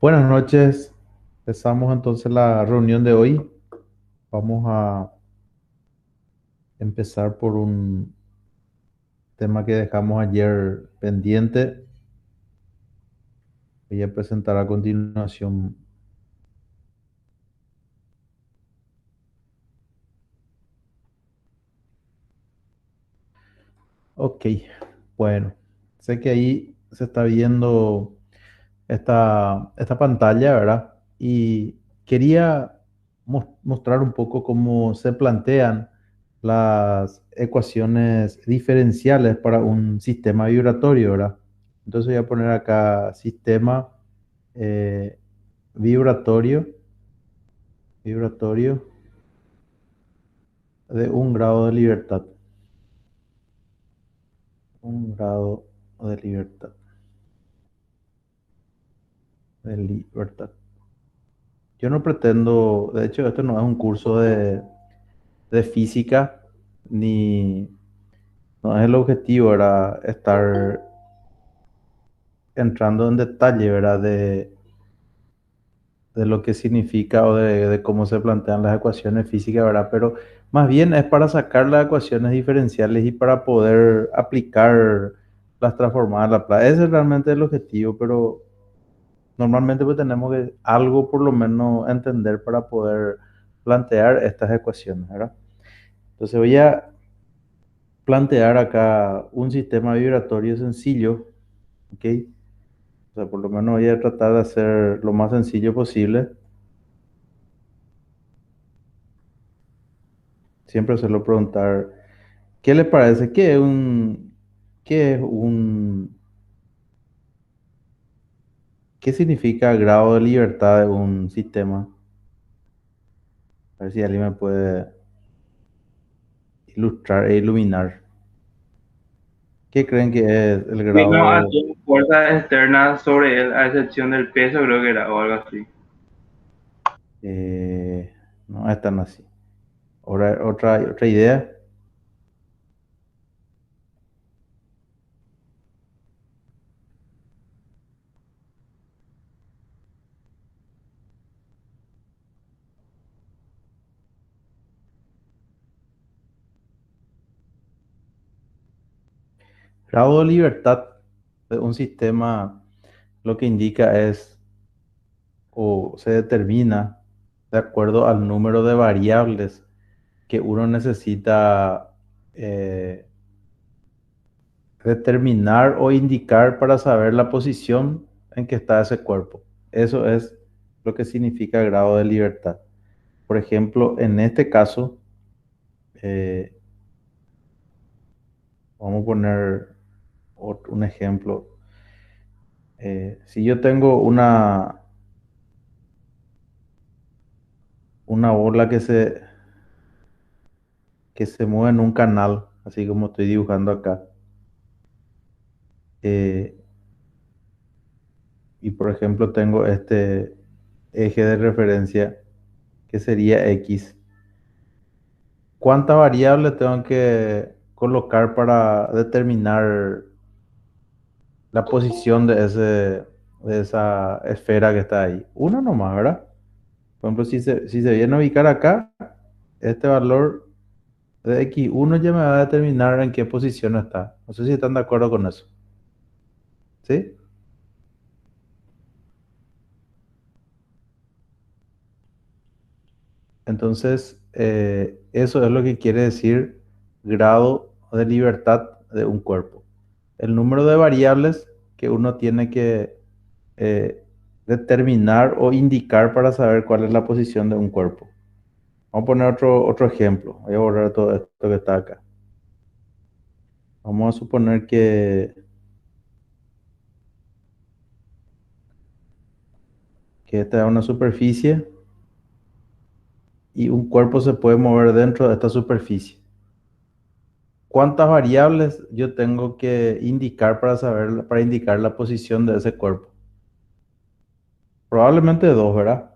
Buenas noches. Empezamos entonces la reunión de hoy. Vamos a empezar por un tema que dejamos ayer pendiente. Voy a presentar a continuación. Ok, bueno, sé que ahí se está viendo esta pantalla, ¿verdad? Y quería mostrar un poco cómo se plantean las ecuaciones diferenciales para un sistema vibratorio, ¿verdad? Entonces voy a poner acá sistema eh, vibratorio, vibratorio de un grado de libertad, un grado de libertad, de libertad. Yo no pretendo, de hecho, esto no es un curso de física, ni no es el objetivo, era estar entrando en detalle, ¿verdad? De lo que significa o de cómo se plantean las ecuaciones físicas, ¿verdad? Pero más bien es para sacar las ecuaciones diferenciales y para poder aplicar las transformadas a la plana. Ese es realmente el objetivo, pero normalmente pues tenemos que algo por lo menos entender para poder plantear estas ecuaciones, ¿verdad? Entonces voy a plantear acá un sistema vibratorio sencillo, ¿ok? O sea, por lo menos voy a tratar de hacer lo más sencillo posible. Siempre suelo preguntar, ¿qué les parece? ¿Qué significa grado de libertad de un sistema? A ver si alguien me puede ilustrar e iluminar. ¿Qué creen que es el Menos grado? había fuerzas externas sobre él, a excepción del peso, creo que era, o algo así. No es tan así. Ahora, otra idea. Grado de libertad de un sistema lo que indica es o se determina de acuerdo al número de variables que uno necesita eh, determinar o indicar para saber la posición en que está ese cuerpo. Eso es lo que significa grado de libertad. Por ejemplo, en este caso, eh, vamos a poner un ejemplo. Si yo tengo una bola que se mueve en un canal, así como estoy dibujando acá, eh, y por ejemplo tengo este eje de referencia que sería X. ¿Cuántas variables tengo que colocar para determinar la posición de esa esfera que está ahí? Una nomás, ¿verdad? Por ejemplo, si se viene a ubicar acá, este valor de X1 ya me va a determinar en qué posición está. No sé si están de acuerdo con eso. ¿Sí? Entonces, eso es lo que quiere decir grado de libertad de un cuerpo. El número de variables que uno tiene que determinar o indicar para saber cuál es la posición de un cuerpo. Vamos a poner otro ejemplo. Voy a borrar todo esto que está acá. Vamos a suponer que esta es una superficie y un cuerpo se puede mover dentro de esta superficie. ¿Cuántas variables yo tengo que indicar para saber, para indicar la posición de ese cuerpo? Probablemente dos, ¿verdad?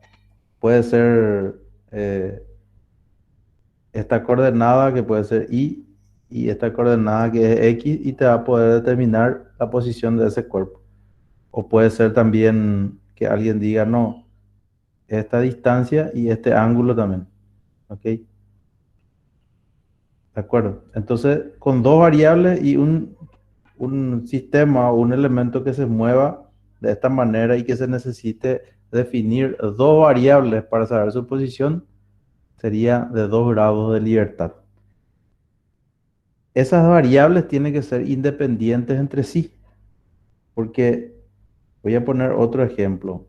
Puede ser eh, esta coordenada que puede ser y esta coordenada que es X y te va a poder determinar la posición de ese cuerpo. O puede ser también que alguien diga, no, esta distancia y este ángulo también. ¿Ok? ¿De acuerdo? Entonces, con dos variables y un sistema o un elemento que se mueva de esta manera y que se necesite definir dos variables para saber su posición, sería de 2 grados de libertad. Esas variables tienen que ser independientes entre sí, porque voy a poner otro ejemplo.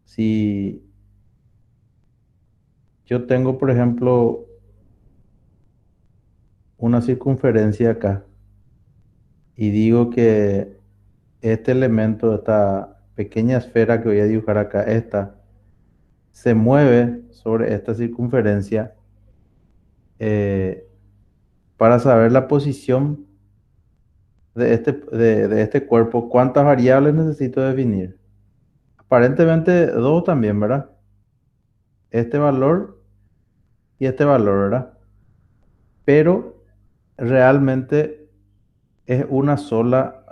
Si yo tengo, por ejemplo, una circunferencia acá y digo que este elemento, esta pequeña esfera que voy a dibujar acá, esta, se mueve sobre esta circunferencia, eh, para saber la posición de este cuerpo, ¿cuántas variables necesito definir? Aparentemente dos también, ¿verdad? Este valor y este valor, ¿verdad? Pero realmente es una sola,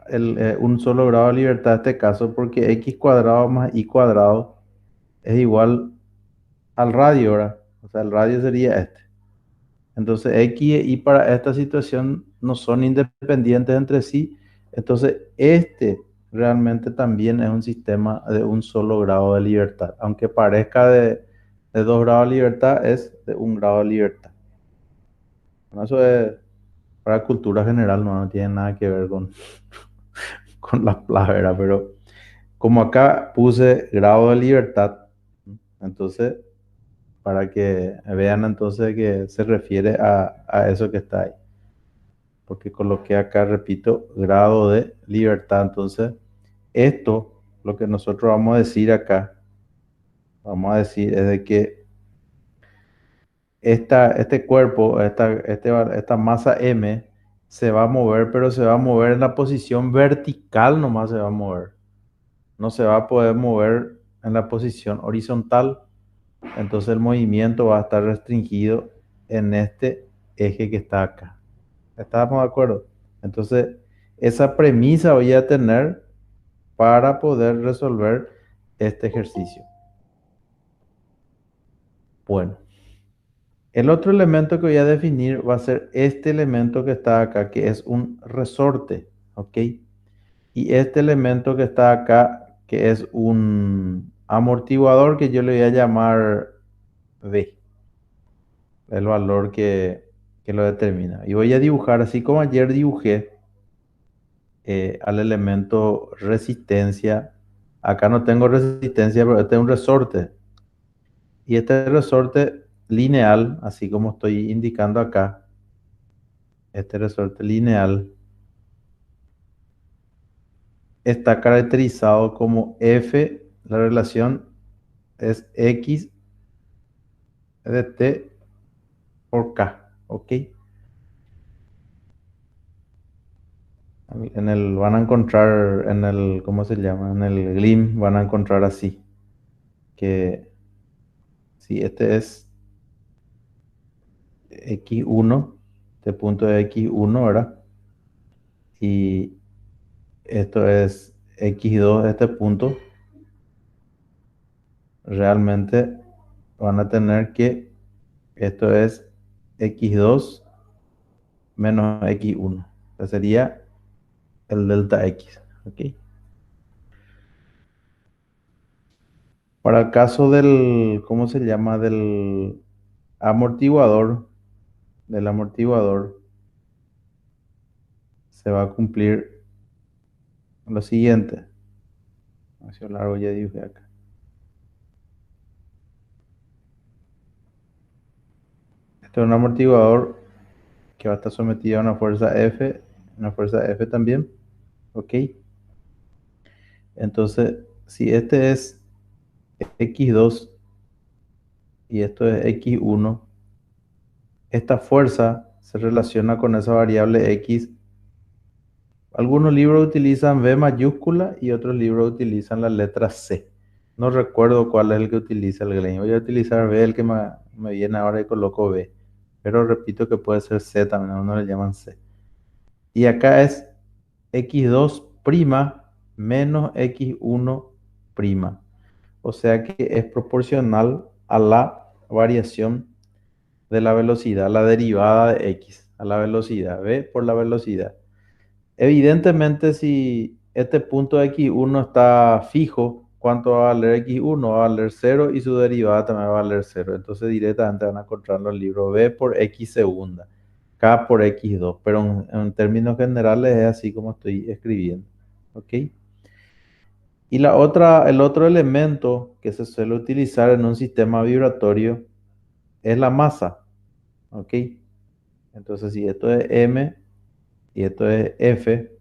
un solo grado de libertad en este caso, porque x cuadrado más y cuadrado es igual al radio, ¿verdad? O sea, el radio sería este. Entonces, x y y para esta situación no son independientes entre sí. Entonces, este realmente también es un sistema de un solo grado de libertad. Aunque parezca de 2 grados de libertad, es de 1 grado de libertad. Bueno, eso es para cultura general, no tiene nada que ver con la plavera, pero como acá puse grado de libertad, entonces, para que vean entonces que se refiere a eso que está ahí. Porque coloqué acá, repito, grado de libertad. Entonces, esto, lo que nosotros vamos a decir acá, vamos a decir es de que este cuerpo, esta masa M, se va a mover, pero se va a mover en la posición vertical, nomás se va a mover. No se va a poder mover en la posición horizontal. Entonces el movimiento va a estar restringido en este eje que está acá. ¿Estamos de acuerdo? Entonces, esa premisa voy a tener para poder resolver este ejercicio. Bueno, el otro elemento que voy a definir va a ser este elemento que está acá, que es un resorte, ¿ok? Y este elemento que está acá, que es un amortiguador, que yo le voy a llamar V, el valor que lo determina. Y voy a dibujar, así como ayer dibujé al elemento resistencia. Acá no tengo resistencia, pero este es un resorte. Y este resorte lineal, así como estoy indicando acá, este resorte lineal está caracterizado como F, la relación es X de T por K, ¿ok? Van a encontrar en el, ¿cómo se llama? En el GLIM van a encontrar así, que si este es X1, este punto de X1, ¿verdad? Y esto es X2, este punto, realmente van a tener que, esto es X2 menos X1. O sea, sería el delta X. ¿Ok? Para el caso del, ¿cómo se llama? Amortiguador, del amortiguador, se va a cumplir lo siguiente. Hacia largo ya dije acá. Este es un amortiguador que va a estar sometido a una fuerza F también. ¿Ok? Entonces, si este es X2 y esto es X1, esta fuerza se relaciona con esa variable X. Algunos libros utilizan V mayúscula y otros libros utilizan la letra C. No recuerdo cuál es el que utiliza el Glenn. Voy a utilizar V, el que me viene ahora y coloco V. Pero repito que puede ser C también, a uno le llaman C. Y acá es X2' menos X1 O sea que es proporcional a la variación de la velocidad, la derivada de x, a la velocidad, v por la velocidad. Evidentemente, si este punto de x1 está fijo, ¿cuánto va a valer x1? Va a valer cero y su derivada también va a valer cero. Entonces directamente van a encontrar los libros v por x segunda, k por x2. Pero en términos generales es así como estoy escribiendo. ¿Ok? Y el otro elemento que se suele utilizar en un sistema vibratorio es la masa. ¿Ok? Entonces, si esto es m y esto es f,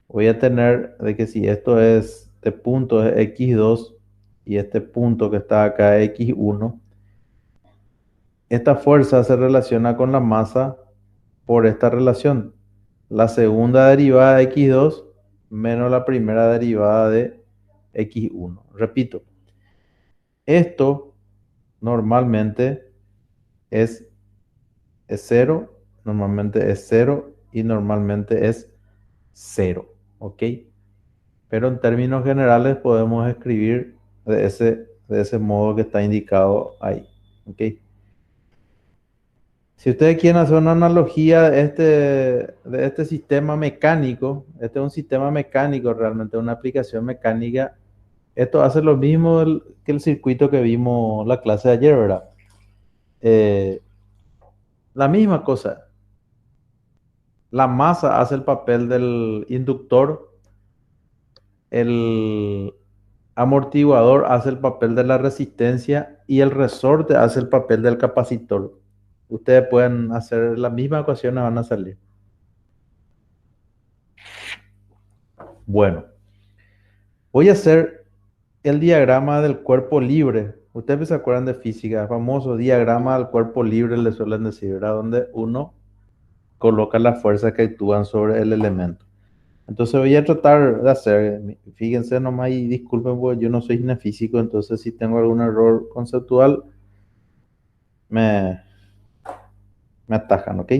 voy a tener de que si este punto es x2 y este punto que está acá es x1, esta fuerza se relaciona con la masa por esta relación. La segunda derivada de x2 menos la primera derivada de x1. Repito, esto normalmente es, es cero, normalmente es cero y normalmente es cero. ¿Ok? Pero en términos generales podemos escribir de ese modo que está indicado ahí. ¿Ok? Si ustedes quieren hacer una analogía de este sistema mecánico, este es un sistema mecánico, realmente una aplicación mecánica, esto hace lo mismo que el circuito que vimos la clase de ayer, ¿verdad? Eh, la misma cosa. La masa hace el papel del inductor, el amortiguador hace el papel de la resistencia y el resorte hace el papel del capacitor. Ustedes pueden hacer la misma ecuación y van a salir. Bueno, voy a hacer el diagrama del cuerpo libre. Ustedes se acuerdan de física, el famoso diagrama del cuerpo libre, le suelen decir, ¿verdad? Donde uno coloca las fuerzas que actúan sobre el elemento. Entonces voy a tratar de hacer, fíjense nomás y disculpen, porque yo no soy físico, entonces si tengo algún error conceptual, me, me atajan, ¿ok?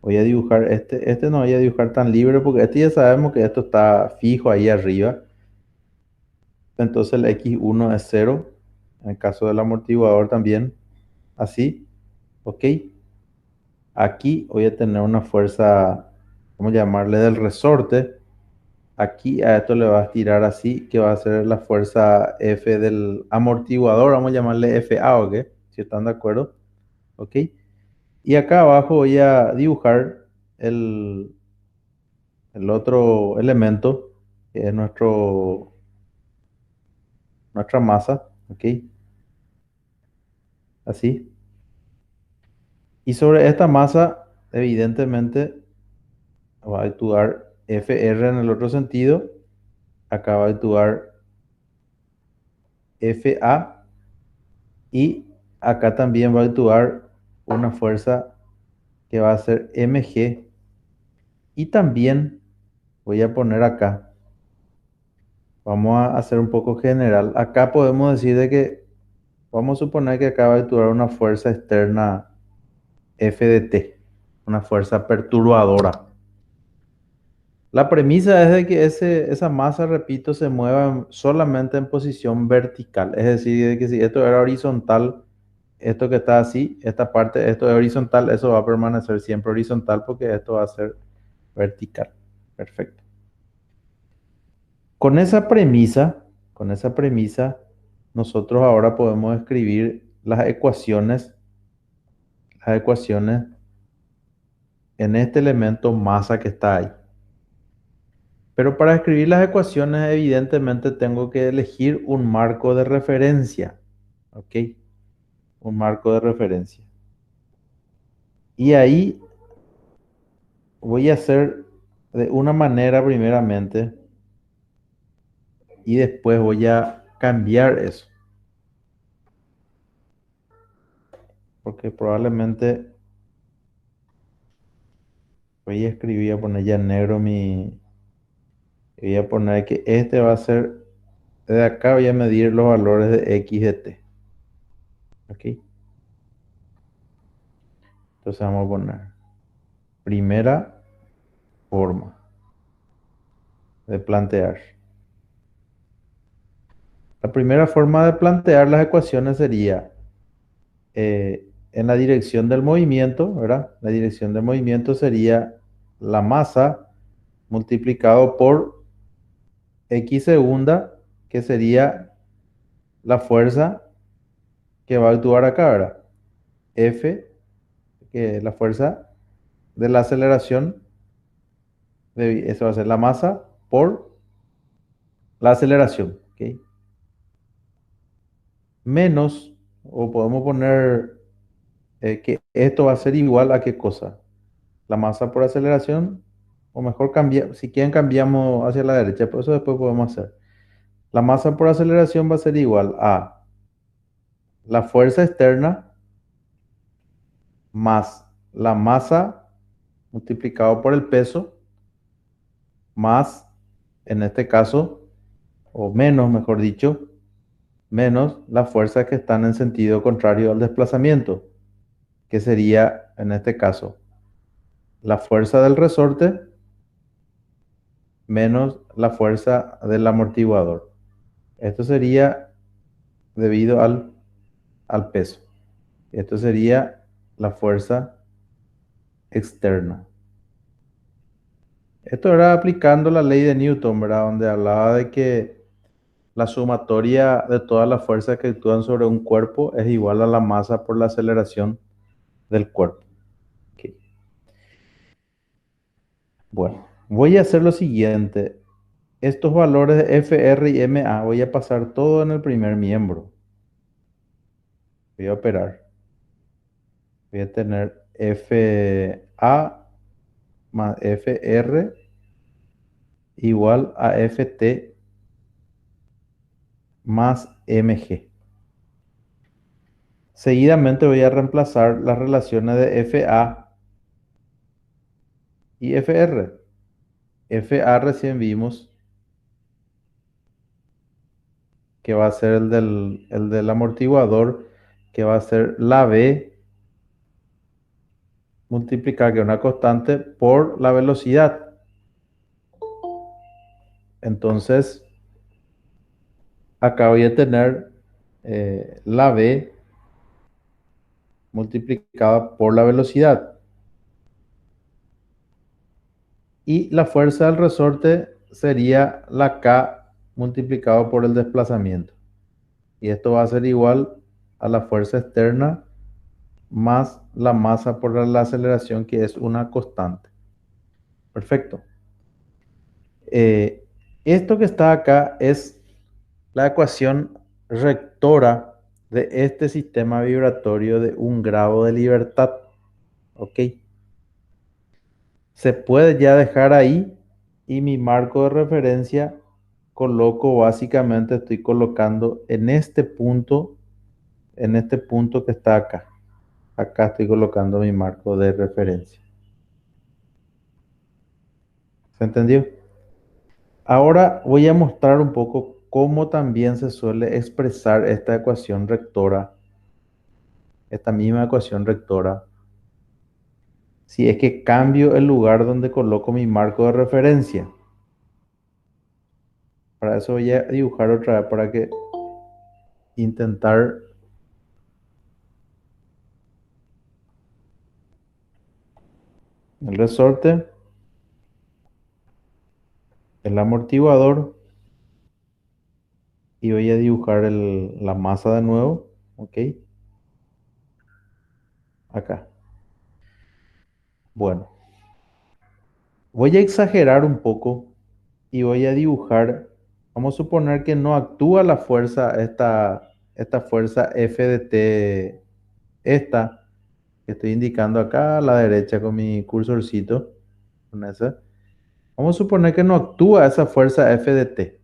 Voy a dibujar este no voy a dibujar tan libre porque este ya sabemos que esto está fijo ahí arriba. Entonces el x1 es cero, en el caso del amortiguador también, así, ¿ok? Aquí voy a tener una fuerza, vamos a llamarle del resorte. Aquí a esto le va a tirar así, que va a ser la fuerza F del amortiguador, vamos a llamarle FA, ¿ok? Si están de acuerdo, ¿ok? Y acá abajo voy a dibujar el otro elemento, que es nuestra masa, ¿ok? Así. Y sobre esta masa, evidentemente, va a actuar FR en el otro sentido. Acá va a actuar FA y acá también va a actuar una fuerza que va a ser mg. Y también voy a poner acá, vamos a hacer un poco general. Acá podemos decir de que, vamos a suponer que acá va a actuar una fuerza externa F de t, una fuerza perturbadora. La premisa es de que esa masa, repito, se mueva solamente en posición vertical. Es decir, de que si esto era horizontal, esto que está así, esta parte, esto es horizontal, eso va a permanecer siempre horizontal porque esto va a ser vertical. Perfecto. Con esa premisa, con esa premisa, nosotros ahora podemos escribir las ecuaciones en este elemento masa que está ahí. Pero para escribir las ecuaciones, evidentemente tengo que elegir un marco de referencia. ¿Ok? Un marco de referencia. Y ahí voy a hacer de una manera primeramente y después voy a cambiar eso. Porque probablemente voy a escribir, a poner ya en negro voy a poner que este va a ser, de acá voy a medir los valores de x de t. ¿Ok? Entonces vamos a poner primera forma de plantear. La primera forma de plantear las ecuaciones sería en la dirección del movimiento, ¿verdad? La dirección del movimiento sería la masa multiplicado por X segunda, que sería la fuerza que va a actuar acá, ¿verdad? F, que es la fuerza de la aceleración, eso va a ser la masa por la aceleración, ¿ok? Menos, o podemos poner que esto va a ser igual a qué cosa, la masa por aceleración, o mejor cambiar, si quieren cambiamos hacia la derecha, pero eso después podemos hacer. La masa por aceleración va a ser igual a la fuerza externa más la masa multiplicado por el peso más, en este caso, o menos, mejor dicho, menos las fuerzas que están en sentido contrario al desplazamiento, que sería, en este caso, la fuerza del resorte menos la fuerza del amortiguador. Esto sería debido al peso. Esto sería la fuerza externa. Esto era aplicando la ley de Newton, ¿verdad? Donde hablaba de que la sumatoria de todas las fuerzas que actúan sobre un cuerpo es igual a la masa por la aceleración del cuerpo. Ok. Bueno, voy a hacer lo siguiente. Estos valores de FR y MA voy a pasar todo en el primer miembro. Voy a operar. Voy a tener FA más FR igual a FT más MG. Seguidamente voy a reemplazar las relaciones de FA y FR. FA recién vimos que va a ser el del amortiguador, que va a ser la B multiplicar, que es una constante, por la velocidad. Entonces, acá voy a tener la B multiplicada por la velocidad. Y la fuerza del resorte sería la K multiplicado por el desplazamiento. Y esto va a ser igual a la fuerza externa más la masa por la aceleración, que es una constante. Perfecto. Eh, Esto que está acá es la ecuación rectora de este sistema vibratorio de un grado de libertad. ¿Ok? Se puede ya dejar ahí, y mi marco de referencia coloco, básicamente estoy colocando en este punto que está acá. Acá estoy colocando mi marco de referencia. ¿Se entendió? Ahora voy a mostrar un poco cómo también se suele expresar esta ecuación rectora, esta misma ecuación rectora, si es que cambio el lugar donde coloco mi marco de referencia. Para eso voy a dibujar otra vez para que intentar el resorte, el amortiguador, y voy a dibujar la masa de nuevo, ¿ok? Acá. Bueno, voy a exagerar un poco y voy a dibujar, vamos a suponer que no actúa la fuerza, esta fuerza F de T, esta que estoy indicando acá a la derecha con mi cursorcito, con esa. Vamos a suponer que no actúa esa fuerza F de T,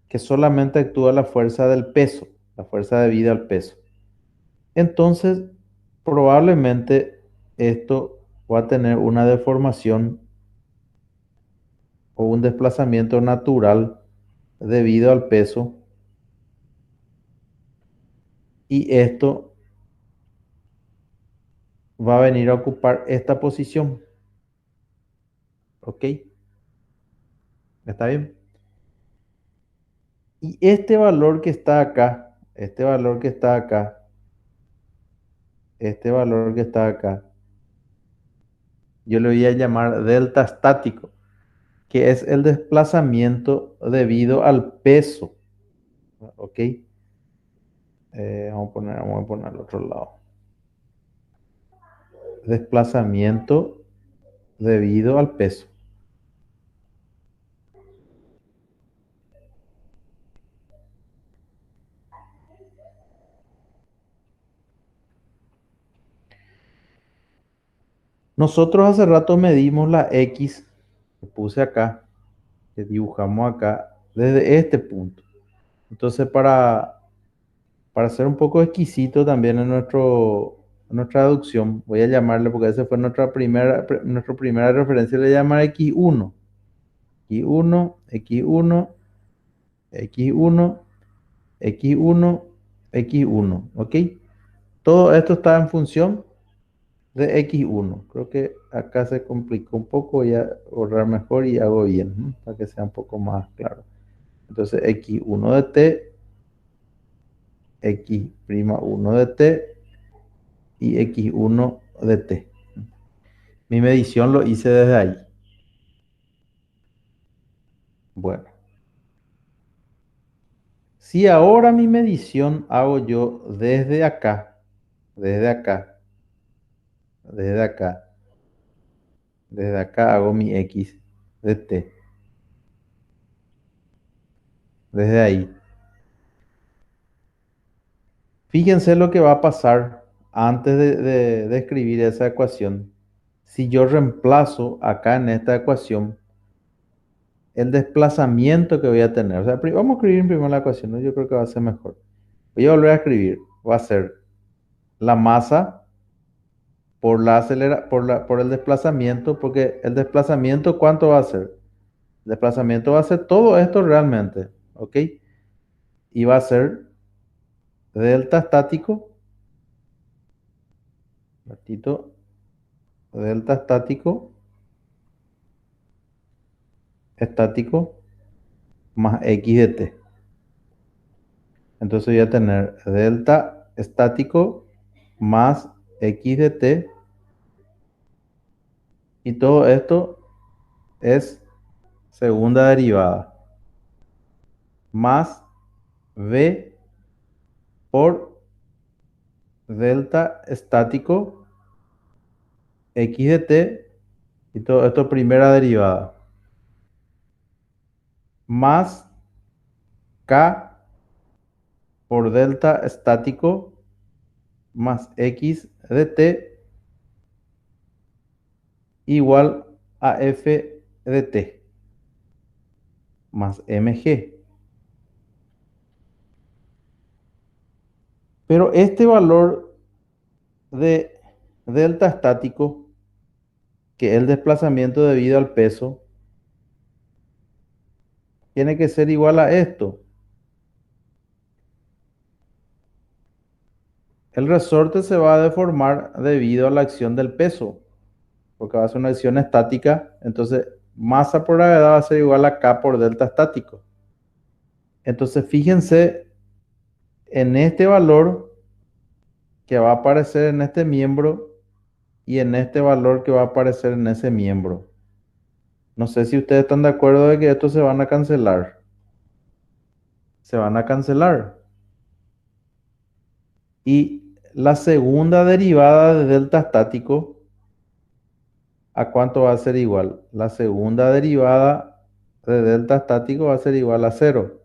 que solamente actúa la fuerza del peso, la fuerza debida al peso. Entonces, probablemente esto va a tener una deformación o un desplazamiento natural debido al peso, y esto va a venir a ocupar esta posición. ¿Ok? ¿Está bien? Y este valor que está acá, este valor que está acá, este valor que está acá, yo le voy a llamar delta estático, que es el desplazamiento debido al peso. ¿Ok? Vamos a poner al otro lado. Desplazamiento debido al peso. Nosotros hace rato medimos la X que puse acá, que dibujamos acá, desde este punto. Entonces, para ser un poco exquisito también en nuestra deducción, voy a llamarle, porque esa fue nuestra primera referencia, le voy a llamar X1. X1, X1, X1, X1, X1, ¿ok? Todo esto está en función de X1. Creo que acá se complicó un poco, voy a borrar mejor y hago bien, ¿no? Para que sea un poco más claro. Entonces X1 de T, X'1 de T y X1 de T. Mi medición lo hice desde ahí. Bueno, si ahora mi medición hago yo desde acá, desde acá, desde acá hago mi X de T, desde ahí. Fíjense lo que va a pasar antes de escribir esa ecuación. Si yo reemplazo acá en esta ecuación el desplazamiento que voy a tener. O sea, vamos a escribir primero la ecuación, ¿no? Yo creo que va a ser mejor. Voy a volver a escribir. Va a ser la masa por el desplazamiento, porque el desplazamiento, ¿cuánto va a ser? El desplazamiento va a ser todo esto realmente, ¿ok? Y va a ser delta estático, ratito, delta estático más x de t. Entonces voy a tener delta estático más x de t, y todo esto es segunda derivada más v por delta estático x de t, y todo esto primera derivada más k por delta estático más x de t igual a f de t más mg. Pero este valor de delta estático, que es el desplazamiento debido al peso, tiene que ser igual a esto. El resorte se va a deformar debido a la acción del peso, porque va a ser una acción estática. Entonces, masa por gravedad va a ser igual a K por delta estático. Entonces, fíjense en este valor que va a aparecer en este miembro y en este valor que va a aparecer en ese miembro. No sé si ustedes están de acuerdo de que estos se van a cancelar. Se van a cancelar. Y la segunda derivada de delta estático, ¿a cuánto va a ser igual? La segunda derivada de delta estático va a ser igual a cero.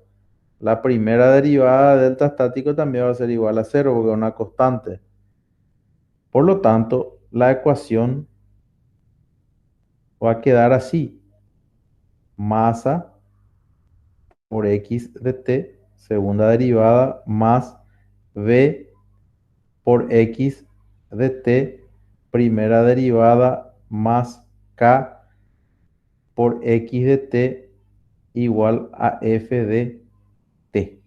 La primera derivada de delta estático también va a ser igual a cero porque es una constante. Por lo tanto, la ecuación va a quedar así. Masa por x de t, segunda derivada, más v por x de t, primera derivada, más k por x de t igual a f de t.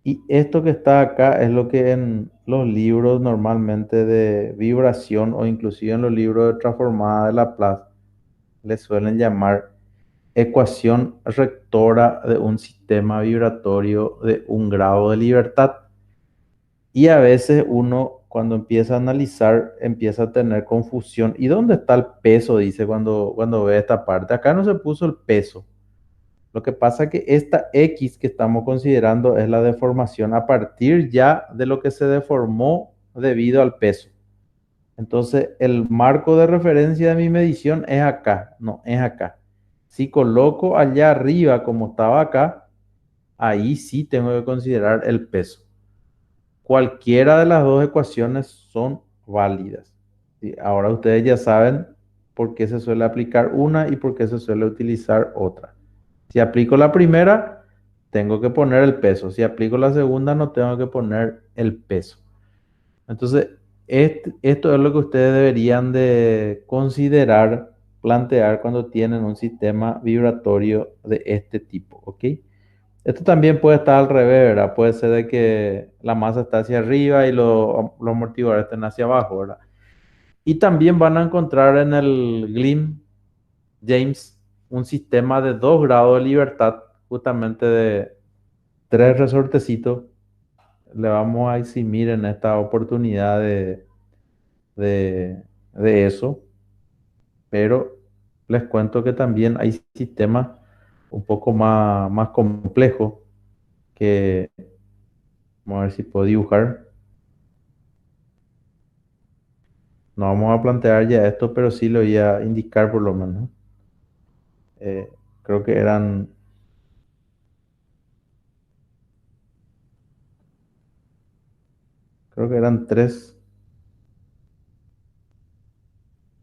Y esto que está acá es lo que en los libros normalmente de vibración o inclusive en los libros de transformada de Laplace le suelen llamar ecuación rectora de un sistema vibratorio de un grado de libertad. Y a veces uno, cuando empieza a analizar, empieza a tener confusión. ¿Y dónde está el peso? Dice cuando ve esta parte. Acá no se puso el peso. Lo que pasa es que esta X que estamos considerando es la deformación a partir ya de lo que se deformó debido al peso. Entonces, el marco de referencia de mi medición es acá, no es acá. Si coloco allá arriba como estaba acá, ahí sí tengo que considerar el peso. Cualquiera de las dos ecuaciones son válidas. ¿Sí? Ahora ustedes ya saben por qué se suele aplicar una y por qué se suele utilizar otra. Si aplico la primera, tengo que poner el peso. Si aplico la segunda, no tengo que poner el peso. Entonces, esto es lo que ustedes deberían de considerar, plantear cuando tienen un sistema vibratorio de este tipo, ¿ok? Esto también puede estar al revés, ¿verdad? Puede ser de que la masa está hacia arriba y los amortiguadores estén hacia abajo, ¿verdad? Y también van a encontrar en el GLIM James un sistema de 2 grados de libertad, justamente de 3 resortecitos. Le vamos a eximir en esta oportunidad de, de eso, pero les cuento que también hay sistemas un poco más complejos que, vamos a ver si puedo dibujar. No vamos a plantear ya esto, pero sí lo voy a indicar por lo menos. Eh, creo que creo que eran tres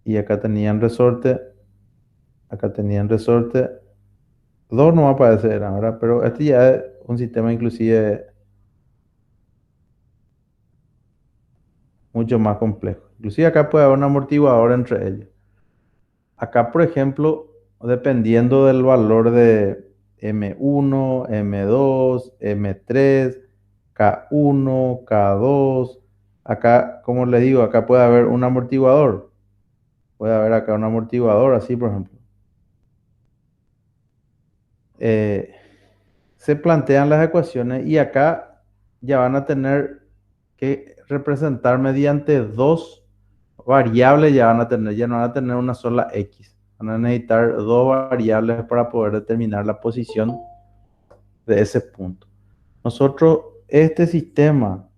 y acá tenían resorte, dos no aparecer ahora, pero este ya es un sistema inclusive mucho más complejo. Inclusive acá puede haber un amortiguador entre ellos. Acá, por ejemplo, dependiendo del valor de M1, M2, M3, K1, K2, acá, como le digo, acá puede haber un amortiguador. Puede haber acá un amortiguador, así por ejemplo. Eh, Se plantean las ecuaciones y acá ya van a tener que representar mediante dos variables, ya no van a tener una sola X. Van a necesitar dos variables para poder determinar la posición de ese punto. Nosotros, este sistema,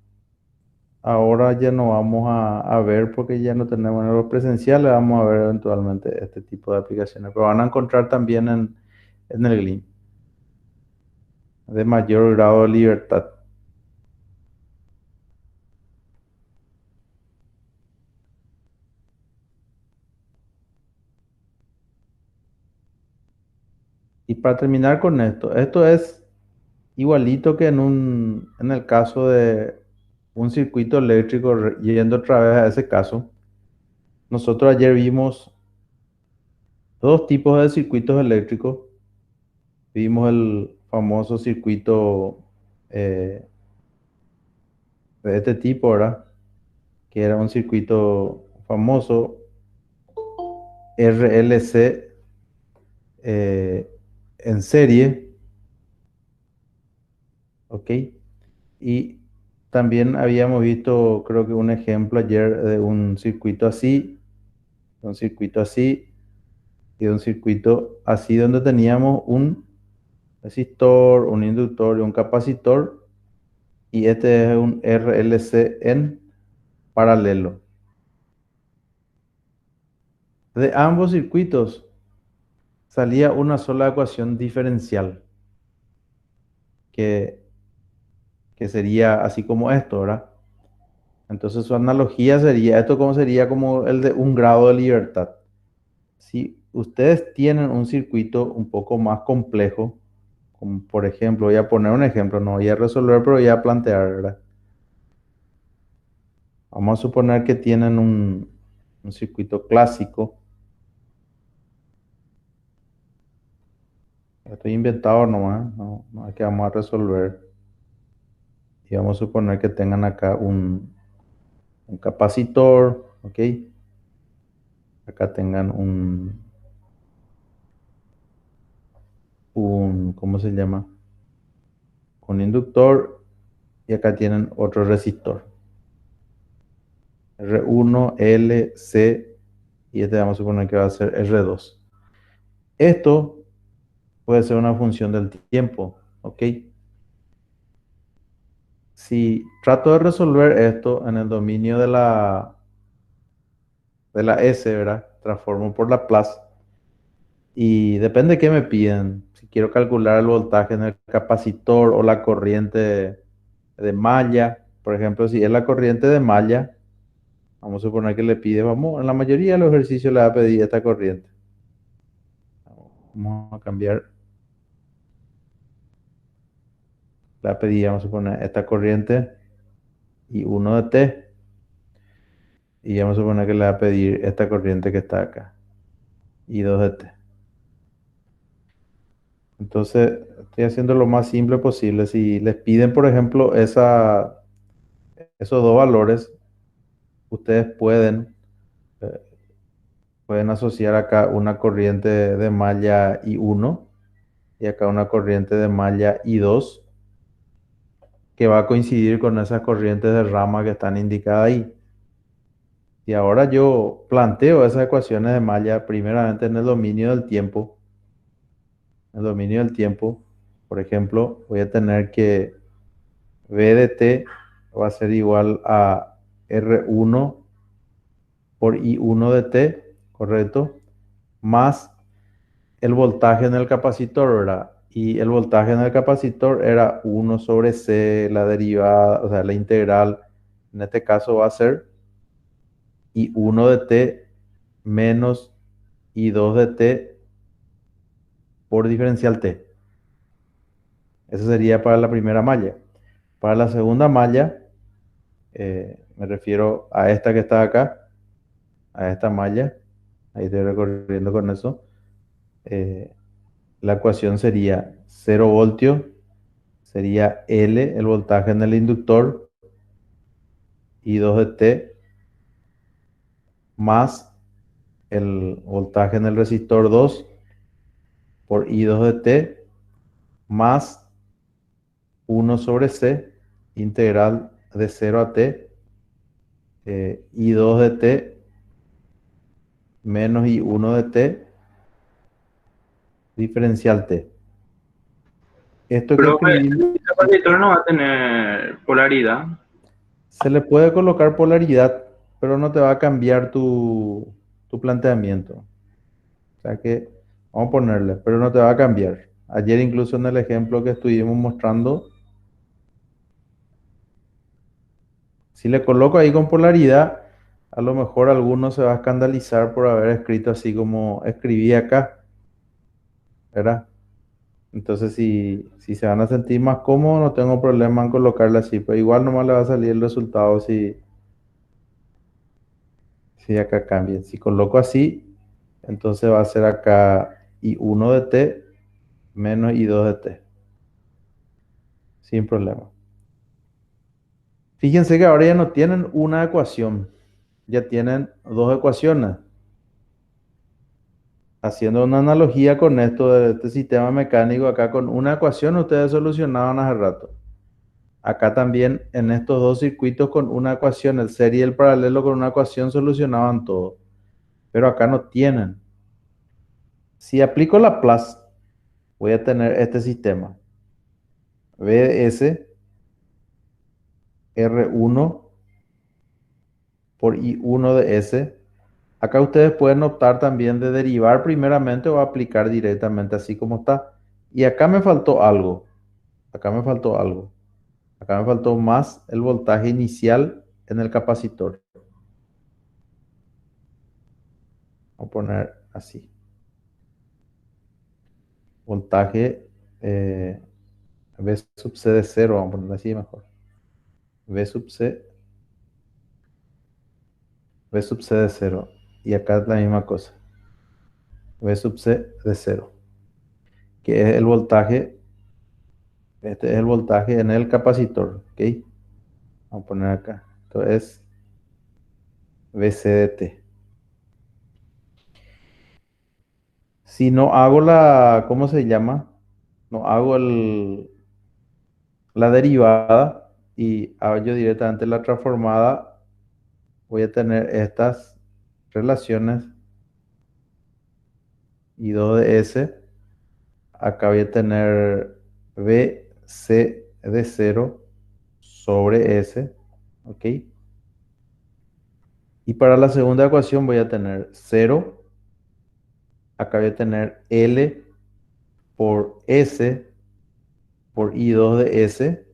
ahora ya no vamos a ver porque ya no tenemos en lo presencial, vamos a ver eventualmente este tipo de aplicaciones, pero van a encontrar también en el GLIM de mayor grado de libertad. Y para terminar con esto es igualito que en el caso de un circuito eléctrico, yendo otra vez a ese caso. Nosotros ayer vimos dos tipos de circuitos eléctricos. Vimos el famoso circuito eh, de este tipo, ¿verdad? Que era un circuito famoso, RLC eh, en serie, ¿ok? Y también habíamos visto, creo que un ejemplo ayer de un circuito así y un circuito así donde teníamos un resistor, un inductor y un capacitor, y este es un RLC en paralelo. De ambos circuitos salía una sola ecuación diferencial, que, que sería así como esto, ¿verdad? Entonces su analogía sería, esto como sería como el de un grado de libertad. Si ustedes tienen un circuito un poco más complejo, como por ejemplo, voy a poner un ejemplo, no voy a resolver, pero voy a plantear, ¿verdad? Vamos a suponer que tienen un circuito clásico. Estoy inventado nomás, no es que vamos a resolver. Y vamos a suponer que tengan acá un capacitor, ¿ok? Acá tengan ¿cómo se llama? Un inductor y acá tienen otro resistor. R1, L, C y este vamos a suponer que va a ser R2. Esto puede ser una función del tiempo, ¿ok? Si trato de resolver esto en el dominio de la S, ¿verdad? Transformo por Laplace y depende de qué me piden. Si quiero calcular el voltaje en el capacitor o la corriente de malla, por ejemplo, si es la corriente de malla, vamos a suponer que le pide, vamos, en la mayoría de los ejercicios le va a pedir esta corriente. Vamos a cambiar, le va a pedir, vamos a suponer, esta corriente y 1 de T. Y vamos a suponer que le va a pedir esta corriente que está acá y 2 de T. Entonces, estoy haciendo lo más simple posible. Si les piden, por ejemplo, esos dos valores, ustedes eh, pueden asociar acá una corriente de malla I1 y acá una corriente de malla I2 que va a coincidir con esas corrientes de rama que están indicadas ahí. Y ahora yo planteo esas ecuaciones de malla primeramente en el dominio del tiempo. En el dominio del tiempo, por ejemplo, voy a tener que V de t va a ser igual a R1 por I1 de t, ¿correcto? Más el voltaje en el capacitor, ¿verdad? Y el voltaje en el capacitor era 1 sobre C, la derivada, o sea, la integral, en este caso va a ser I1 de t menos I2 de t por diferencial t. Eso sería para la primera malla. Para la segunda malla, me refiero a esta que está acá, a esta malla, ahí estoy recorriendo con eso. eh, la ecuación sería 0 voltios, sería L, el voltaje en el inductor, y 2 de T, más el voltaje en el resistor 2 por I2 de T, más 1 sobre C, integral de 0 a T, I2 de T menos I1 de T, diferencial T. Esto que Pero escribí el capacitor no va a tener polaridad. se le puede colocar polaridad, pero no te va a cambiar tu planteamiento. O sea que vamos a ponerle, pero no te va a cambiar. Ayer incluso en el ejemplo que estuvimos mostrando, si le coloco ahí con polaridad, a lo mejor alguno se va a escandalizar por haber escrito así como escribí acá, ¿verdad? Entonces si se van a sentir más cómodos, no tengo problema en colocarle así, pero igual nomás le va a salir el resultado si acá cambia. Si coloco así, entonces va a ser acá I1 de t menos I2 de t, sin problema. Fíjense que ahora ya no tienen una ecuación, ya tienen dos ecuaciones. Haciendo una analogía con esto de este sistema mecánico, acá con una ecuación ustedes solucionaban hace rato. Acá también en estos dos circuitos con una ecuación, el serie y el paralelo con una ecuación solucionaban todo. Pero acá no tienen. Si aplico Laplace, voy a tener este sistema. V de S R1 por I1 de S. Acá ustedes pueden optar también de derivar primeramente o aplicar directamente así como está. Y acá me faltó algo. Acá me faltó algo. Acá me faltó más el voltaje inicial en el capacitor. Voy a poner así. Voltaje V sub C de cero. Vamos a poner así mejor. V sub C. V sub C de cero. Y acá es la misma cosa. V sub C de cero. Que es el voltaje. Este es el voltaje en el capacitor. ¿Ok? Vamos a poner acá. Esto es VC de T. Si no hago ¿cómo se llama? no hago la derivada y hago yo directamente la transformada, voy a tener estas relaciones y 2 de S. Acá voy a tener B, C de cero sobre S. ¿Ok? Y para la segunda ecuación voy a tener cero. Acá voy a tener L por S por I2 de S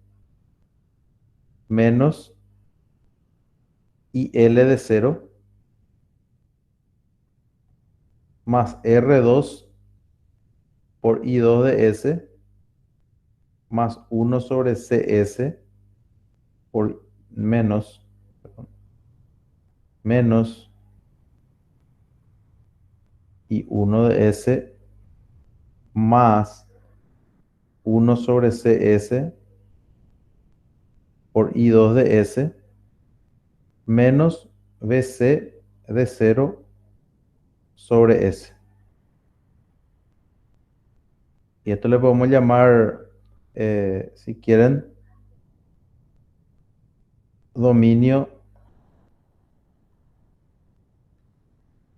menos IL de cero más R2 por I2 de S más uno sobre CS por menos, perdón, menos I1 de S más uno sobre CS por I2 de S menos BC de cero sobre S. Y esto le podemos llamar, si quieren, dominio,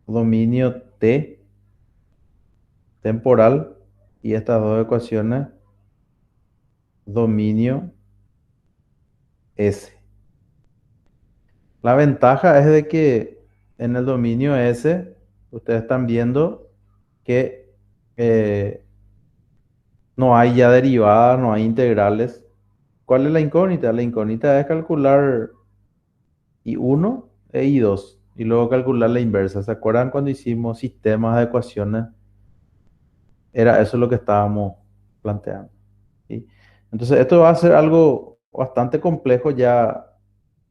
dominio T temporal y estas dos ecuaciones, dominio S. La ventaja es de que en el dominio S, ustedes están viendo que no hay ya derivadas, no hay integrales. ¿Cuál es la incógnita? La incógnita es calcular I1 e I2 y luego calcular la inversa. ¿Se acuerdan cuando hicimos sistemas de ecuaciones? Era eso lo que estábamos planteando. ¿Sí? Entonces, esto va a ser algo bastante complejo ya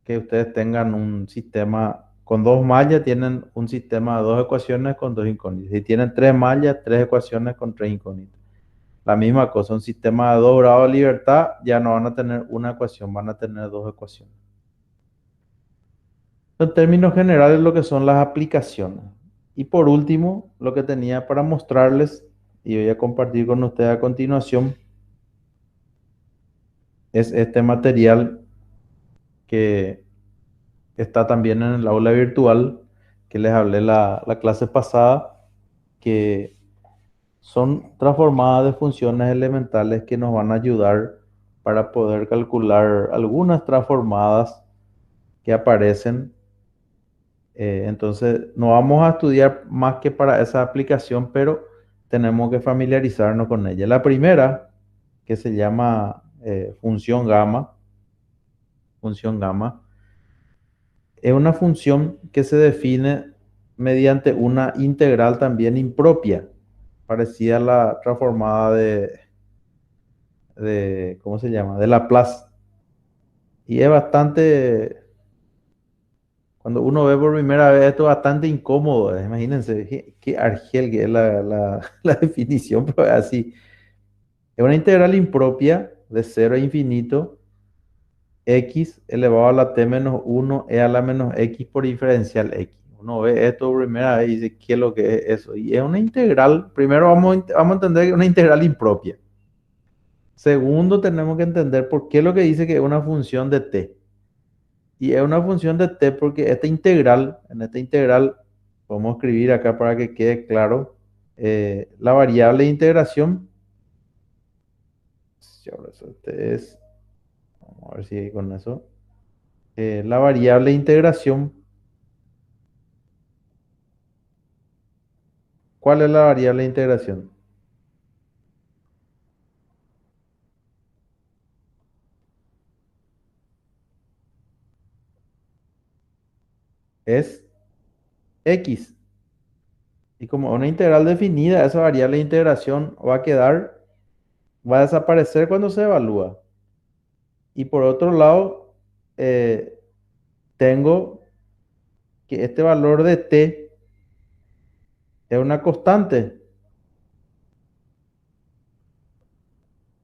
que ustedes tengan un sistema con dos mallas, tienen un sistema de dos ecuaciones con dos incógnitas. Si tienen tres mallas, tres ecuaciones con tres incógnitas. La misma cosa, un sistema de dos grados de libertad, ya no van a tener una ecuación, van a tener dos ecuaciones. En términos generales, lo que son las aplicaciones. Y por último, lo que tenía para mostrarles, y voy a compartir con ustedes a continuación, es este material que está también en el aula virtual, que les hablé la clase pasada, que son transformadas de funciones elementales que nos van a ayudar para poder calcular algunas transformadas que aparecen. Entonces, no vamos a estudiar más que para esa aplicación, pero tenemos que familiarizarnos con ella. La primera, que se llama función gamma, es una función que se define mediante una integral también impropia, parecida a la transformada ¿cómo se llama? De Laplace. Y es bastante, cuando uno ve por primera vez esto, bastante incómodo. Imagínense, qué argel que es la definición, pero es así. Es una integral impropia de cero a infinito, x elevado a la t menos uno e a la menos x por diferencial x. Uno ve esto por primera vez y dice, ¿qué es lo que es eso? Y es una integral, primero vamos a entender que es una integral impropia. Segundo, tenemos que entender por qué lo que dice que es una función de t. Y es una función de t porque en esta integral, podemos escribir acá para que quede claro, la variable de integración, si ahora eso este es, vamos a ver si con eso, la variable de integración, ¿cuál es la variable de integración? Es x. Y como una integral definida, esa variable de integración va a desaparecer cuando se evalúa. Y por otro lado, eh, tengo que este valor de t es una constante.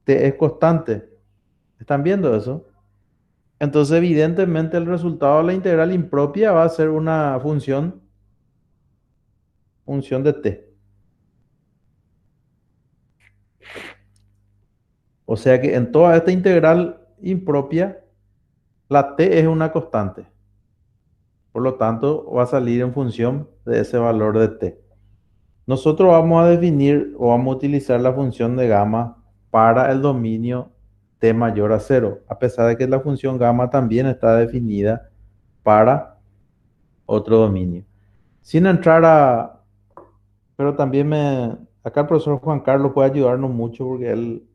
T es constante. ¿Están viendo eso? Entonces, evidentemente, el resultado de la integral impropia va a ser una función de t. O sea que en toda esta integral impropia, la t es una constante. Por lo tanto, va a salir en función de ese valor de t. Nosotros vamos a definir o vamos a utilizar la función de gamma para el dominio t mayor a cero, a pesar de que la función gamma también está definida para otro dominio. Sin entrar a... Pero también acá el profesor Juan Carlos puede ayudarnos mucho porque él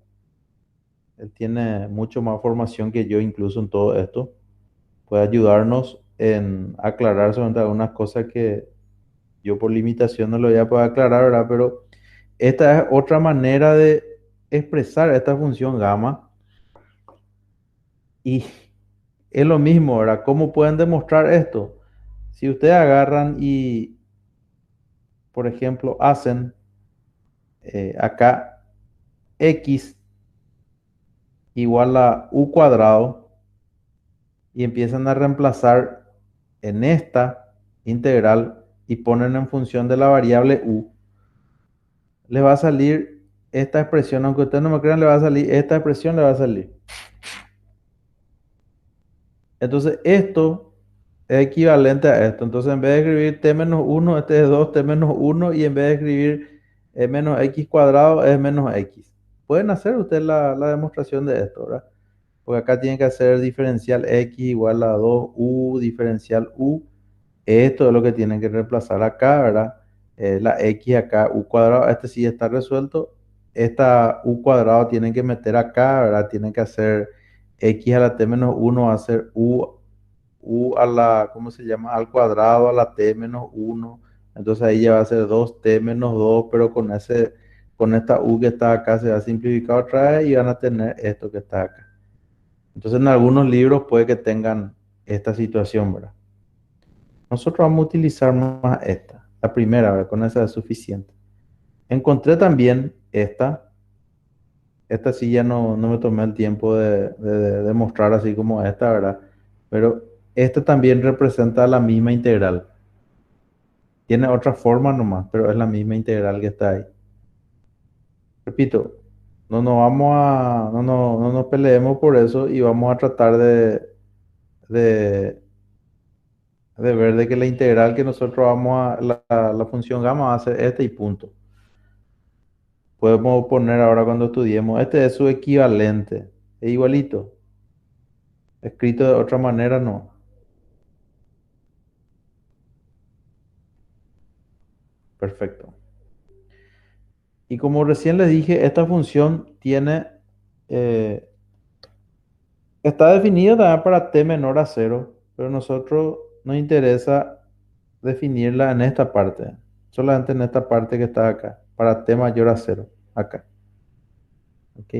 tiene mucho más formación que yo incluso en todo esto. Puede ayudarnos en aclarar sobre algunas cosas que yo por limitación no lo voy a poder aclarar, ¿verdad? Pero esta es otra manera de expresar esta función gamma y es lo mismo, ¿verdad? ¿Cómo pueden demostrar esto? Si ustedes agarran y, por ejemplo, hacen acá x igual a u cuadrado y empiezan a reemplazar en esta integral y ponen en función de la variable u, les va a salir esta expresión, aunque ustedes no me crean, le va a salir esta expresión, le va a salir. Entonces, esto es equivalente a esto. Entonces, en vez de escribir t menos 1, este es 2t menos 1, y en vez de escribir menos x cuadrado, es menos x. Pueden hacer ustedes la demostración de esto, ¿verdad? Porque acá tienen que hacer diferencial x igual a 2u diferencial u. Esto es lo que tienen que reemplazar acá, ¿verdad? La x acá, u cuadrado, este sí está resuelto. Esta u cuadrado tienen que meter acá, ¿verdad? Tienen que hacer x a la t menos 1 va a ser u a la, ¿cómo se llama? Al cuadrado a la t menos 1. Entonces ahí ya va a ser 2t menos 2, pero con esta u que está acá se va a simplificar otra vez y van a tener esto que está acá. Entonces en algunos libros puede que tengan esta situación, ¿verdad? Nosotros vamos a utilizar más esta, la primera, ¿verdad? Con esa es suficiente. Encontré también esta sí ya no me tomé el tiempo de mostrar así como esta, ¿verdad? Pero esta también representa la misma integral. Tiene otra forma nomás, pero es la misma integral que está ahí. Repito, no nos peleemos por eso y vamos a tratar de, de ver de que la integral que nosotros vamos a, la función gamma va a ser esta y punto. Podemos poner ahora cuando estudiemos, este es su equivalente, es igualito, escrito de otra manera no. Perfecto. Y como recién les dije, esta función eh, está definida también para t menor a cero, pero a nosotros nos interesa definirla en esta parte, solamente en esta parte que está acá, para t mayor a cero, acá. ¿Ok?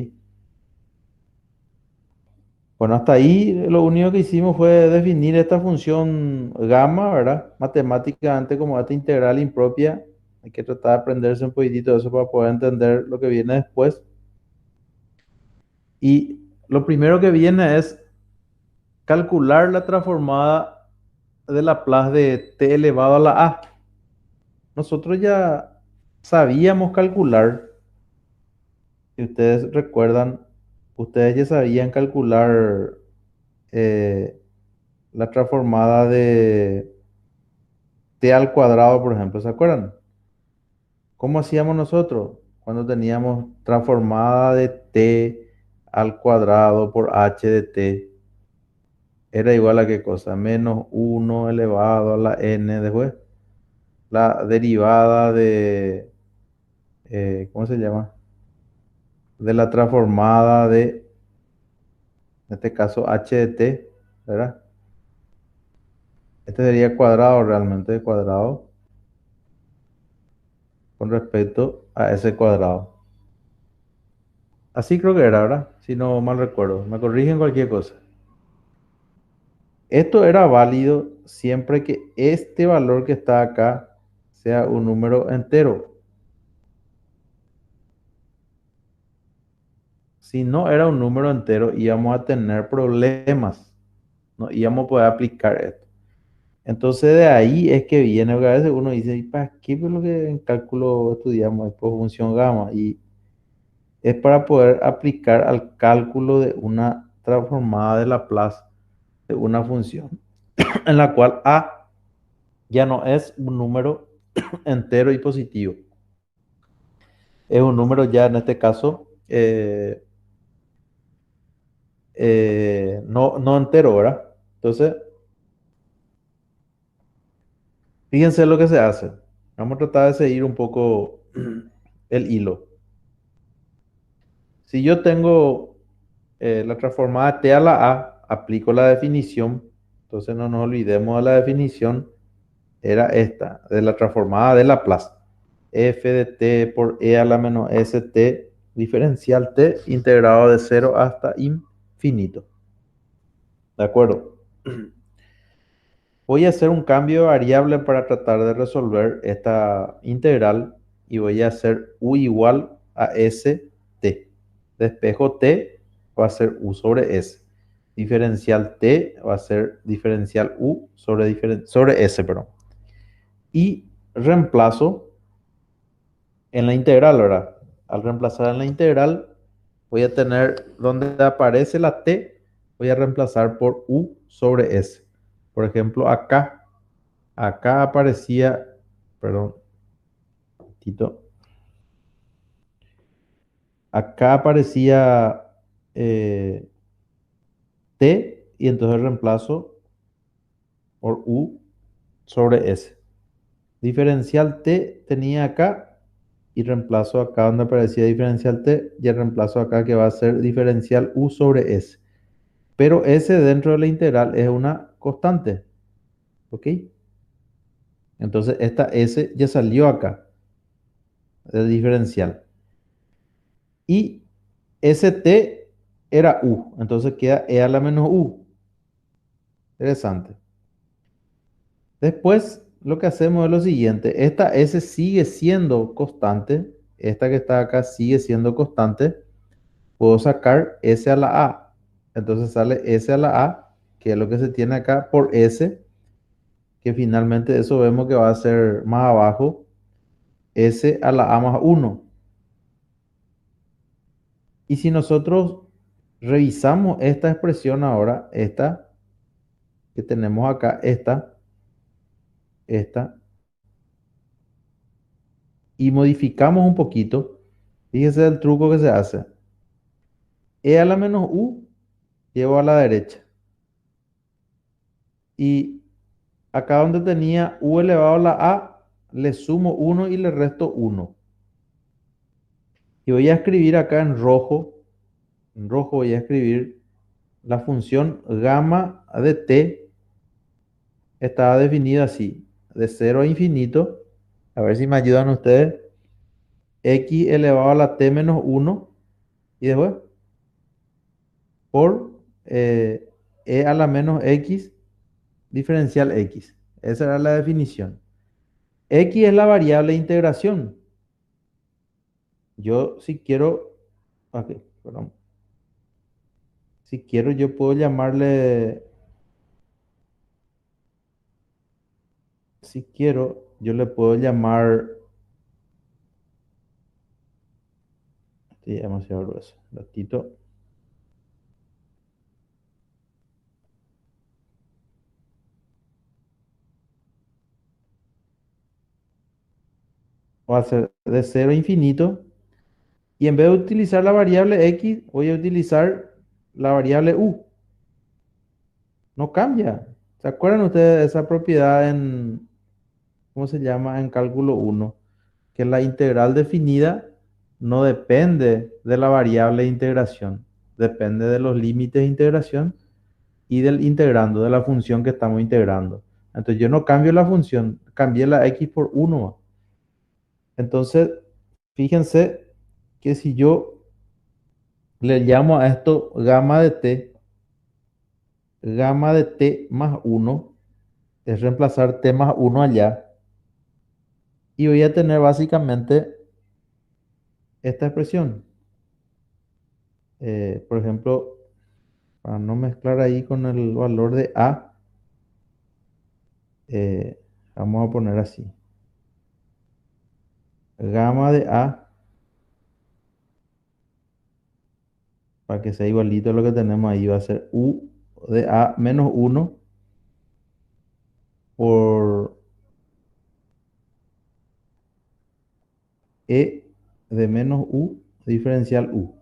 Bueno, hasta ahí lo único que hicimos fue definir esta función gamma, ¿verdad? Matemáticamente como esta integral impropia. Hay que tratar de aprenderse un poquitito de eso para poder entender lo que viene después. Y lo primero que viene es calcular la transformada de Laplace de t elevado a la a. Nosotros ya sabíamos calcular, si ustedes recuerdan, ustedes ya sabían calcular eh, la transformada de t al cuadrado, por ejemplo, ¿se acuerdan? ¿Cómo hacíamos nosotros cuando teníamos transformada de t al cuadrado por h de t? Era igual a qué cosa, menos 1 elevado a la n después. La derivada de, ¿cómo se llama? De la transformada de, en este caso, h de t, ¿verdad? Este sería cuadrado realmente, cuadrado, con respecto a ese cuadrado. Así creo que era, ¿verdad? Si no mal recuerdo. Me corrigen cualquier cosa. Esto era válido siempre que este valor que está acá sea un número entero. Si no era un número entero, íbamos a tener problemas. No íbamos a poder aplicar esto. Entonces de ahí es que viene, porque a veces uno dice, ¿y para qué es lo que en cálculo estudiamos después función gamma? Y es para poder aplicar al cálculo de una transformada de Laplace de una función en la cual a ya no es un número entero y positivo. Es un número ya en este caso no entero, ¿verdad? Entonces, fíjense lo que se hace. Vamos a tratar de seguir un poco el hilo. Si yo tengo la transformada t a la a, aplico la definición, entonces no nos olvidemos de la definición, era esta, de la transformada de Laplace. F de t por e a la menos st diferencial t integrado de 0 hasta infinito. ¿De acuerdo? Voy a hacer un cambio de variable para tratar de resolver esta integral y voy a hacer u igual a st. Despejo t va a ser u sobre s. Diferencial t va a ser diferencial u sobre s, perdón. Y reemplazo en la integral, ¿verdad? Al reemplazar en la integral, voy a tener donde aparece la t, voy a reemplazar por u sobre s. Por ejemplo, acá aparecía, perdón, Tito, acá aparecía t y entonces reemplazo por u sobre s. Diferencial t tenía acá y reemplazo acá donde aparecía diferencial t y el reemplazo acá que va a ser diferencial u sobre s. Pero s dentro de la integral es una constante, ¿ok? Entonces esta s ya salió acá, del diferencial. Y st era u, entonces queda e a la menos u. Interesante. Después lo que hacemos es lo siguiente, esta s sigue siendo constante, esta que está acá sigue siendo constante, puedo sacar s a la a, entonces sale s a la a, que es lo que se tiene acá por s, que finalmente eso vemos que va a ser más abajo, s a la a más 1. Y si nosotros revisamos esta expresión ahora, esta que tenemos acá, esta, y modificamos un poquito, fíjese el truco que se hace. E a la menos u llevo a la derecha. Y acá donde tenía u elevado a la a, le sumo 1 y le resto 1. Y voy a escribir acá en rojo voy a escribir la función gamma de t, estaba definida así, de 0 a infinito, a ver si me ayudan ustedes, x elevado a la t menos 1 y después por e a la menos x diferencial x. Esa era la definición. X es la variable de integración. Yo si quiero, ok, perdón. Si quiero yo puedo llamarle, si quiero yo le puedo llamar, sí, demasiado grueso, ratito. Va a ser de 0 a infinito. Y en vez de utilizar la variable x, voy a utilizar la variable u. No cambia. ¿Se acuerdan ustedes de esa propiedad en, ¿cómo se llama? En cálculo uno? Que la integral definida no depende de la variable de integración. Depende de los límites de integración y del integrando, de la función que estamos integrando. Entonces yo no cambio la función, cambié la x por uno. Entonces, fíjense que si yo le llamo a esto gamma de t más uno es reemplazar t más uno allá. Y voy a tener básicamente esta expresión. Por ejemplo, para no mezclar ahí con el valor de a, vamos a poner así. Gamma de a para que sea igualito a lo que tenemos ahí, va a ser u de a menos uno por e de menos u diferencial u.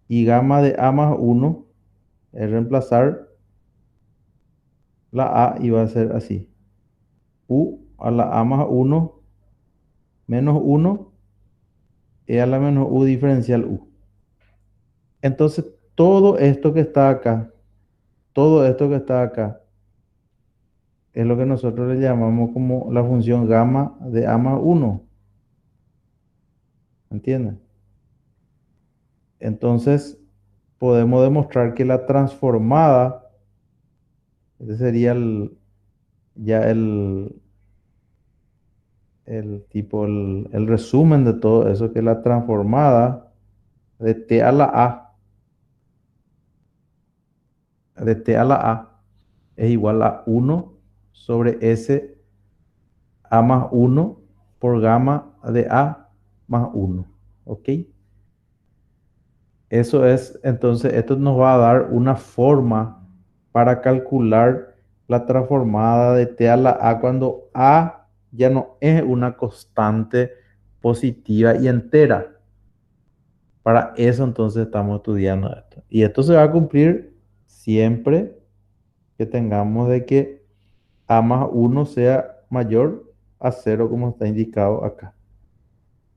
Y gamma de a más uno es reemplazar la a y va a ser así. U a la a más uno menos uno e a la menos u diferencial u. Entonces, todo esto que está acá, todo esto que está acá, es lo que nosotros le llamamos como la función gamma de a más uno. ¿Entiendes? Entonces, podemos demostrar que la transformada, ese sería ya el tipo, el resumen de todo eso, que la transformada de t a la a, de t a la a, es igual a uno sobre s a más uno por gamma de a más uno. ¿Ok? Eso es, entonces, esto nos va a dar una forma para calcular la transformada de t a la a cuando a ya no es una constante positiva y entera. Para eso entonces estamos estudiando esto. Y esto se va a cumplir siempre que tengamos de que a más uno sea mayor a cero como está indicado acá.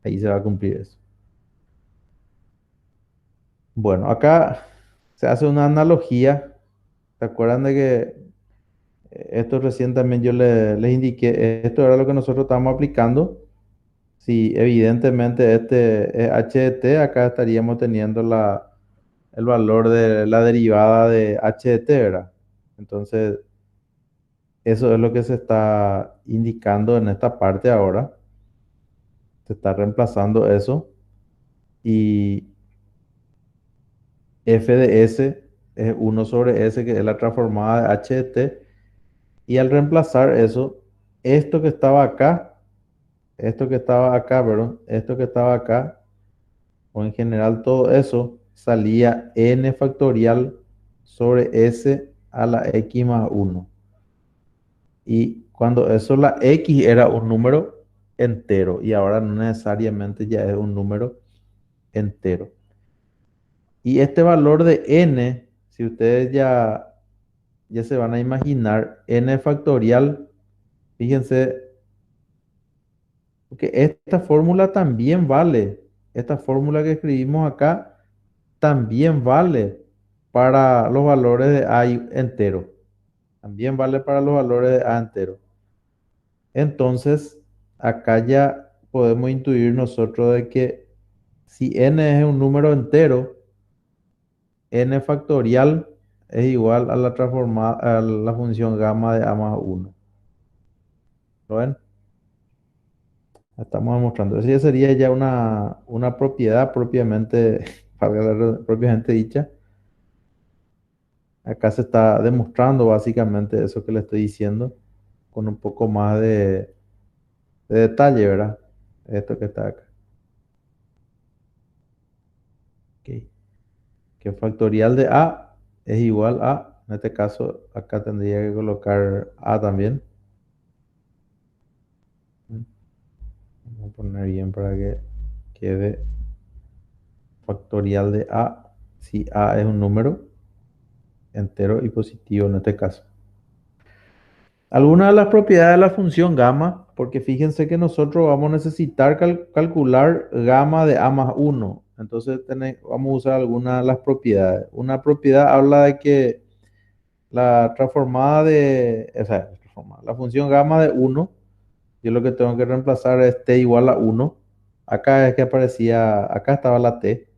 Ahí se va a cumplir eso. Bueno, acá se hace una analogía. ¿Se acuerdan de que esto recién también yo les indiqué? Esto era lo que nosotros estamos aplicando. Si evidentemente este es h de t, acá estaríamos teniendo el valor de la derivada de h de t, ¿verdad? Entonces, eso es lo que se está indicando en esta parte ahora. Se está reemplazando eso. Y f de s es uno sobre s, que es la transformada de h de t. Y al reemplazar eso, esto que estaba acá, esto que estaba acá, perdón, esto que estaba acá, o en general todo eso, salía n factorial sobre s a la x más uno. Y cuando eso, la x era un número entero y ahora no necesariamente ya es un número entero. Y este valor de n, si ustedes ya se van a imaginar, n factorial, fíjense que esta fórmula también vale. Esta fórmula que escribimos acá también vale para los valores de a entero. También vale para los valores de a entero. Entonces, acá ya podemos intuir nosotros de que si n es un número entero, n factorial es igual a la transformada, a la función gamma de a más uno. ¿Lo ven? Estamos demostrando. Eso ya sería ya una propiedad propiamente, propiamente dicha. Acá se está demostrando básicamente eso que le estoy diciendo con un poco más de detalle, ¿verdad? Esto que está acá. Ok. Que factorial de a es igual a, en este caso, acá tendría que colocar a también. Vamos a poner bien para que quede factorial de a, si a es un número entero y positivo en este caso. Algunas de las propiedades de la función gamma, porque fíjense que nosotros vamos a necesitar calcular gamma de a más uno. Entonces vamos a usar algunas de las propiedades. Una propiedad habla de que la transformada de, o sea, la función gamma de uno, yo lo que tengo que reemplazar es t igual a uno. Acá es que aparecía, acá estaba la t,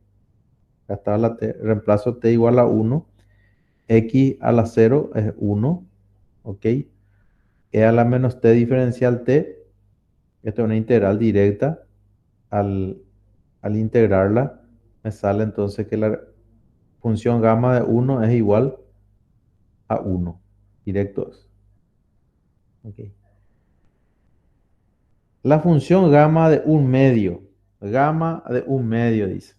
acá estaba la t, reemplazo t igual a uno, x a la cero es uno, ¿ok? E a la menos t diferencial t, esto es una integral directa, al, al integrarla me sale entonces que la función gamma de uno es igual a uno, directos. ¿Ok? La función gamma de un medio dice.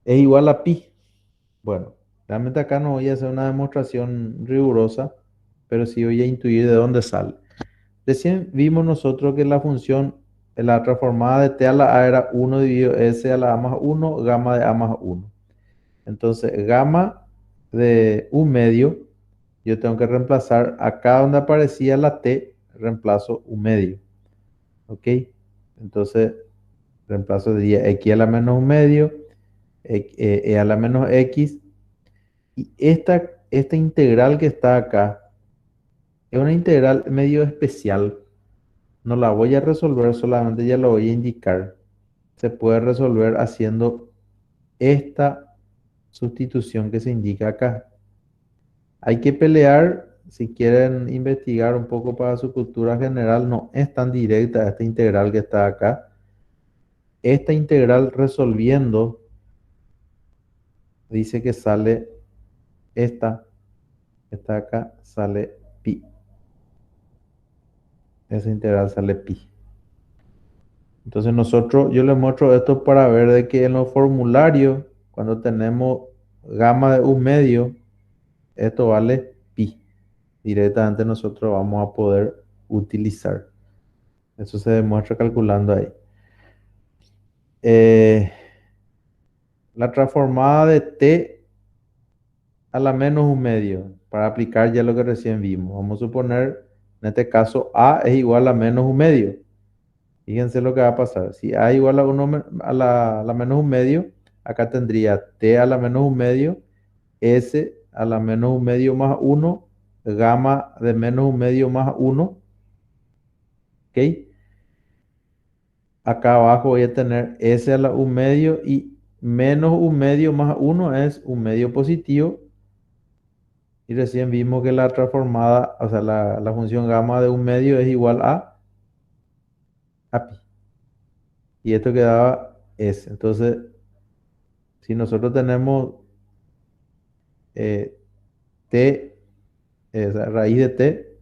es igual a pi. Bueno, realmente acá no voy a hacer una demostración rigurosa, pero sí voy a intuir de dónde sale. Recién vimos nosotros que la función, la transformada de t a la a era 1 dividido s a la a más 1, gamma de a más 1. Entonces, gamma de un medio, yo tengo que reemplazar acá donde aparecía la t, reemplazo un medio. ¿Ok? Entonces, reemplazo de x a la menos un medio, e a la menos x. Y esta integral que está acá es una integral medio especial. No la voy a resolver, solamente ya lo voy a indicar. Se puede resolver haciendo esta sustitución que se indica acá. Hay que pelear, si quieren investigar un poco para su cultura general, no es tan directa esta integral que está acá. Esta integral resolviendo dice que sale esta, esta acá, sale pi. Esa integral sale pi. Entonces nosotros, yo les muestro esto para ver de que en los formularios, cuando tenemos gamma de un medio, esto vale pi. Directamente nosotros vamos a poder utilizar. Eso se demuestra calculando ahí. Eh, la transformada de t a la menos un medio, para aplicar ya lo que recién vimos. Vamos a suponer, en este caso, a es igual a menos un medio. Fíjense lo que va a pasar. Si a igual a, a la menos un medio, acá tendría t a la menos un medio, s a la menos un medio más 1, gamma de menos un medio más 1. ¿Ok? Acá abajo voy a tener s a la un medio y menos un medio más 1 es un medio positivo. Y recién vimos que la transformada, o sea, la función gamma de un medio es igual a pi. Y esto quedaba s. Entonces, si nosotros tenemos eh, t, o sea, raíz de t,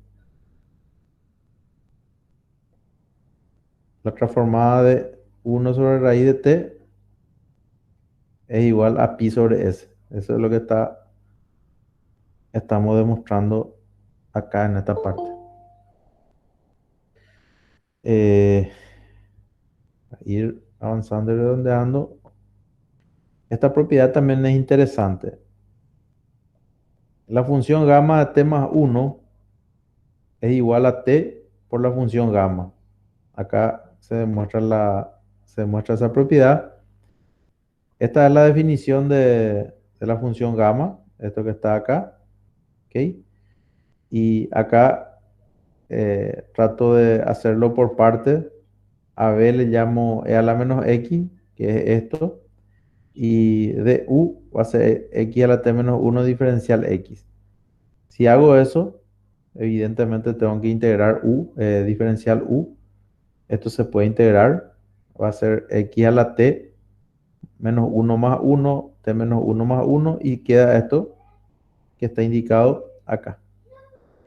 la transformada de 1 sobre raíz de t es igual a pi sobre s. Eso es lo que estamos demostrando acá en esta parte. Eh, Ir avanzando y redondeando. Esta propiedad también es interesante. La función gamma de t más 1 es igual a t por la función gamma. Acá se demuestra esa propiedad. Esta es la definición de la función gamma, esto que está acá. ¿Ok? Y acá trato de hacerlo por partes. A b le llamo e a la menos x, que es esto. Y de u va a ser x a la t menos 1 diferencial x. Si hago eso, evidentemente tengo que integrar u, diferencial u. Esto se puede integrar. Va a ser x a la t menos 1 más 1, t menos 1 más 1 y queda esto que está indicado acá.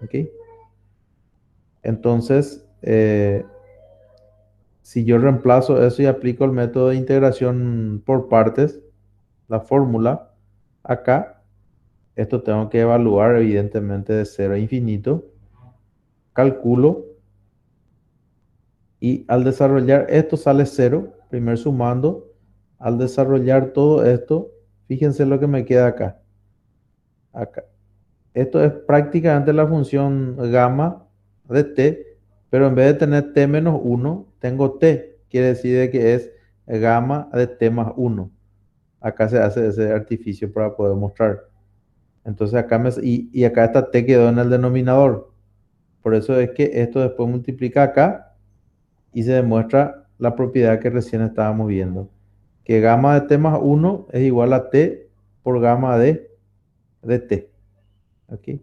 ¿Ok? Entonces, si yo reemplazo eso y aplico el método de integración por partes, la fórmula, acá, esto tengo que evaluar evidentemente de 0 a infinito. Calculo y al desarrollar esto sale 0, primer sumando. Al desarrollar todo esto, fíjense lo que me queda acá. Acá. Esto es prácticamente la función gamma de t, pero en vez de tener t menos 1, tengo t. Quiere decir de que es gamma de t más 1. Acá se hace ese artificio para poder mostrar. Entonces acá y acá esta t quedó en el denominador. Por eso es que esto después multiplica acá y se demuestra la propiedad que recién estábamos viendo. Que gamma de t más 1 es igual a t por gamma de t. ¿Ok?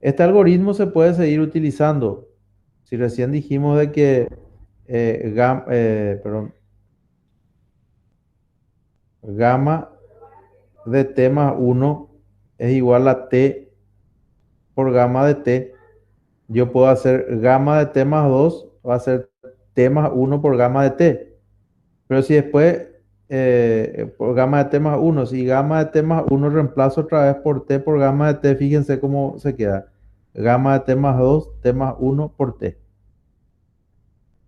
Este algoritmo se puede seguir utilizando. Si recién dijimos de que perdón, gamma de t más 1 es igual a t por gamma de t, yo puedo hacer gamma de t más 2 va a ser t más 1 por gamma de t. Pero si después por gamma de t más uno. Si gamma de t más uno reemplazo otra vez por t por gamma de t, fíjense cómo se queda. Gamma de t más 2, t más uno por t.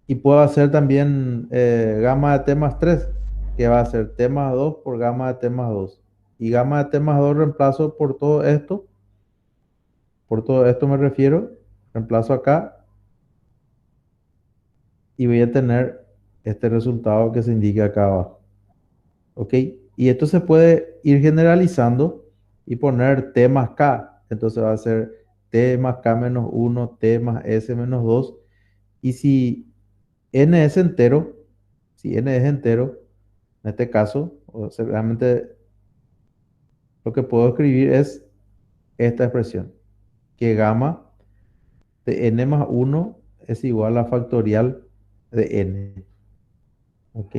Y puedo hacer también gamma de t más 3, que va a ser t más 2 por gamma de t más 2. Y gamma de t más 2 reemplazo por todo esto me refiero, reemplazo acá y voy a tener este resultado que se indica acá abajo. ¿Ok? Y esto se puede ir generalizando y poner t más k. Entonces va a ser t más k menos 1, t más s menos 2. Y si n es entero, si n es entero, en este caso, o sea, realmente lo que puedo escribir es esta expresión, que gamma de n más 1 es igual a factorial de n. ¿Ok?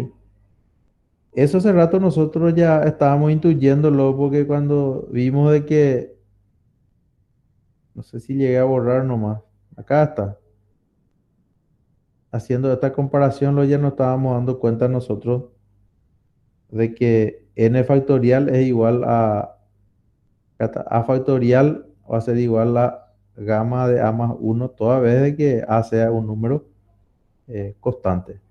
Eso hace rato nosotros ya estábamos intuyéndolo porque cuando vimos de que, no sé si llegué a borrar nomás, acá está, haciendo esta comparación, lo ya nos estábamos dando cuenta nosotros de que n factorial es igual acá está, a factorial va a ser igual a gamma de a más uno toda vez de que a sea un número constante.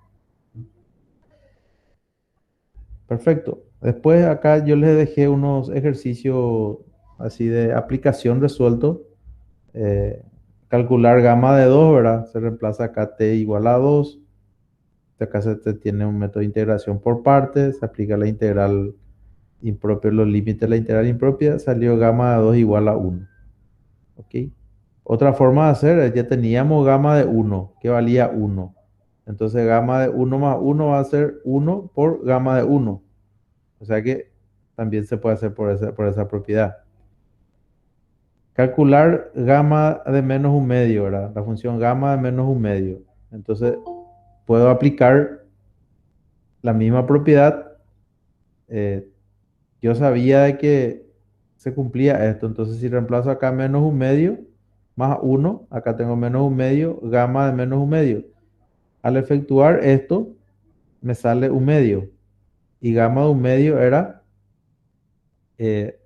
Perfecto. Después acá yo les dejé unos ejercicios así de aplicación resueltos. Eh, calcular gamma de 2, ¿verdad? Se reemplaza acá t igual a 2. Acá se tiene un método de integración por partes. Se aplica la integral impropia, los límites de la integral impropia. Salió gamma de 2 igual a 1. ¿Ok? Otra forma de hacer es, ya teníamos gamma de 1, que valía 1. Entonces gamma de 1 más 1 va a ser 1 por gamma de 1. O sea que también se puede hacer por esa propiedad. Calcular gamma de menos un medio, ¿verdad? La función gamma de menos un medio. Entonces puedo aplicar la misma propiedad. eh, yo sabía de que se cumplía esto. Entonces si reemplazo acá menos un medio más 1, acá tengo menos un medio, gamma de menos un medio. Al efectuar esto, me sale un medio. Y gamma de un medio era eh,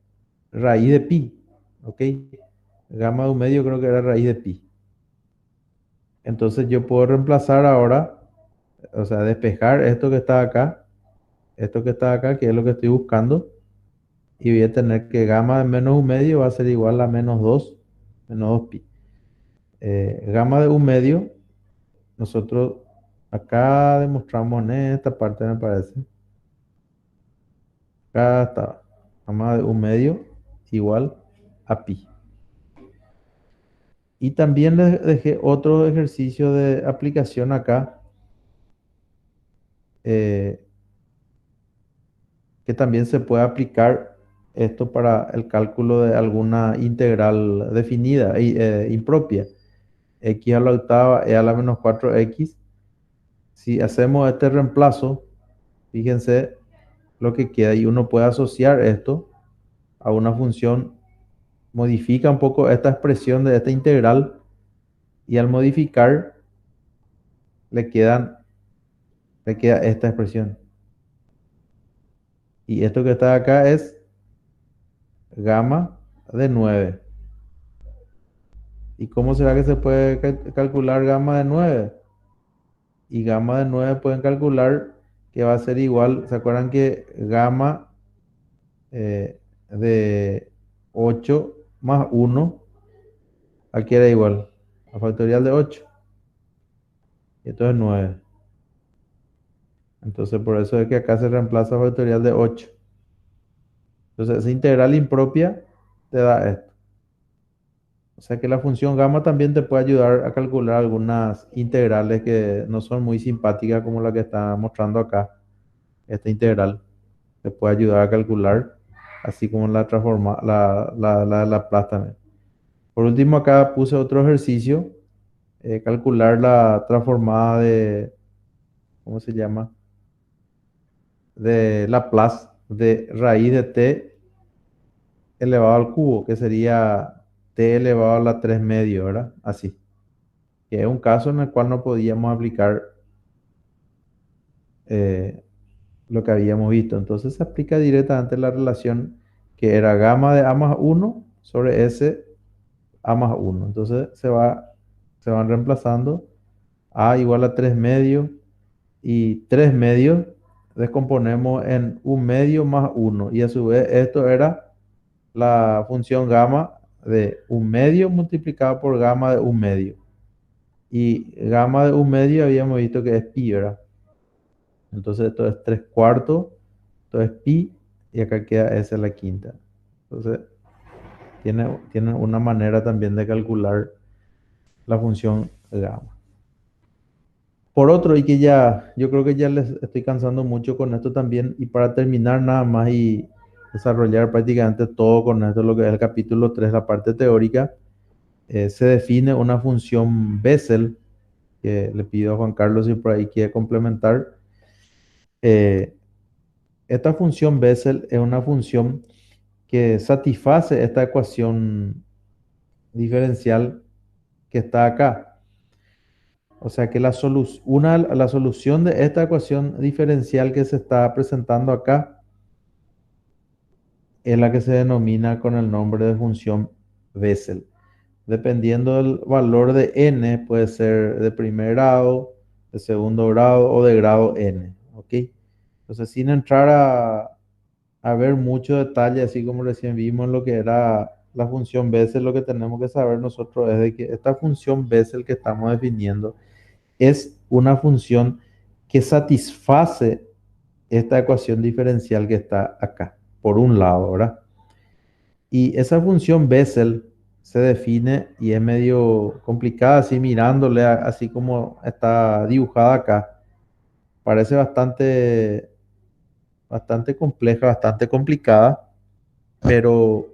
raíz de pi. ¿Ok? Gamma de un medio creo que era raíz de pi. Entonces yo puedo reemplazar ahora, o sea, despejar esto que está acá, que es lo que estoy buscando, y voy a tener que gamma de menos un medio va a ser igual a menos 2 pi. Gamma de un medio, nosotros acá demostramos en esta parte, me parece. Acá está, gamma de un medio igual a pi. Y también les dejé otro ejercicio de aplicación acá, eh, que también se puede aplicar esto para el cálculo de alguna integral definida e impropia. X a la octava e a la menos 4x. Si hacemos este reemplazo, fíjense lo que queda y uno puede asociar esto a una función, modifica un poco esta expresión de esta integral y al modificar le le queda esta expresión. Y esto que está acá es gamma de 9. ¿Y cómo será que se puede calcular gamma de 9? Y gamma de 9 pueden calcular que va a ser igual. ¿Se acuerdan que gamma de 8 más 1 aquí era igual a factorial de 8? Y esto es 9. Entonces por eso es que acá se reemplaza factorial de 8. Entonces esa integral impropia te da esto. O sea que la función gamma también te puede ayudar a calcular algunas integrales que no son muy simpáticas como la que está mostrando acá. Esta integral te puede ayudar a calcular, así como la transforma, la Laplace también. Por último, acá puse otro ejercicio, calcular la transformada de, ¿cómo se llama? De Laplace de raíz de t elevado al cubo, que sería t elevado a la 3 medio, ¿verdad? Así. Que es un caso en el cual no podíamos aplicar eh, lo que habíamos visto. Entonces se aplica directamente la relación que era gamma de A más uno sobre S A más uno. Entonces se van reemplazando A igual a 3 medios y 3 medios descomponemos en un medio más uno. Y a su vez esto era la función gamma de un medio multiplicado por gamma de un medio. Y gamma de un medio habíamos visto que es pi, ¿verdad? Entonces esto es 3 cuartos, esto es pi, y acá queda S a la quinta. Entonces tiene una manera también de calcular la función gamma. Por otro, y que ya, yo creo que ya les estoy cansando mucho con esto también, y para terminar nada más y desarrollar prácticamente todo con esto, lo que es el capítulo 3 la parte teórica, se define una función Bessel, que le pido a Juan Carlos si por ahí quiere complementar. Eh, Esta función Bessel es una función que satisface esta ecuación diferencial que está acá. O sea que la solución de esta ecuación diferencial que se está presentando acá es la que se denomina con el nombre de función Bessel. Dependiendo del valor de n, puede ser de primer grado, de segundo grado o de grado n. ¿Ok? Entonces, sin entrar a ver mucho detalle, así como recién vimos lo que era la función Bessel, lo que tenemos que saber nosotros es de que esta función Bessel que estamos definiendo es una función que satisface esta ecuación diferencial que está acá, por un lado, ¿verdad? Y esa función Bessel se define y es medio complicada así mirándole, así como está dibujada acá. Parece bastante compleja, bastante complicada, pero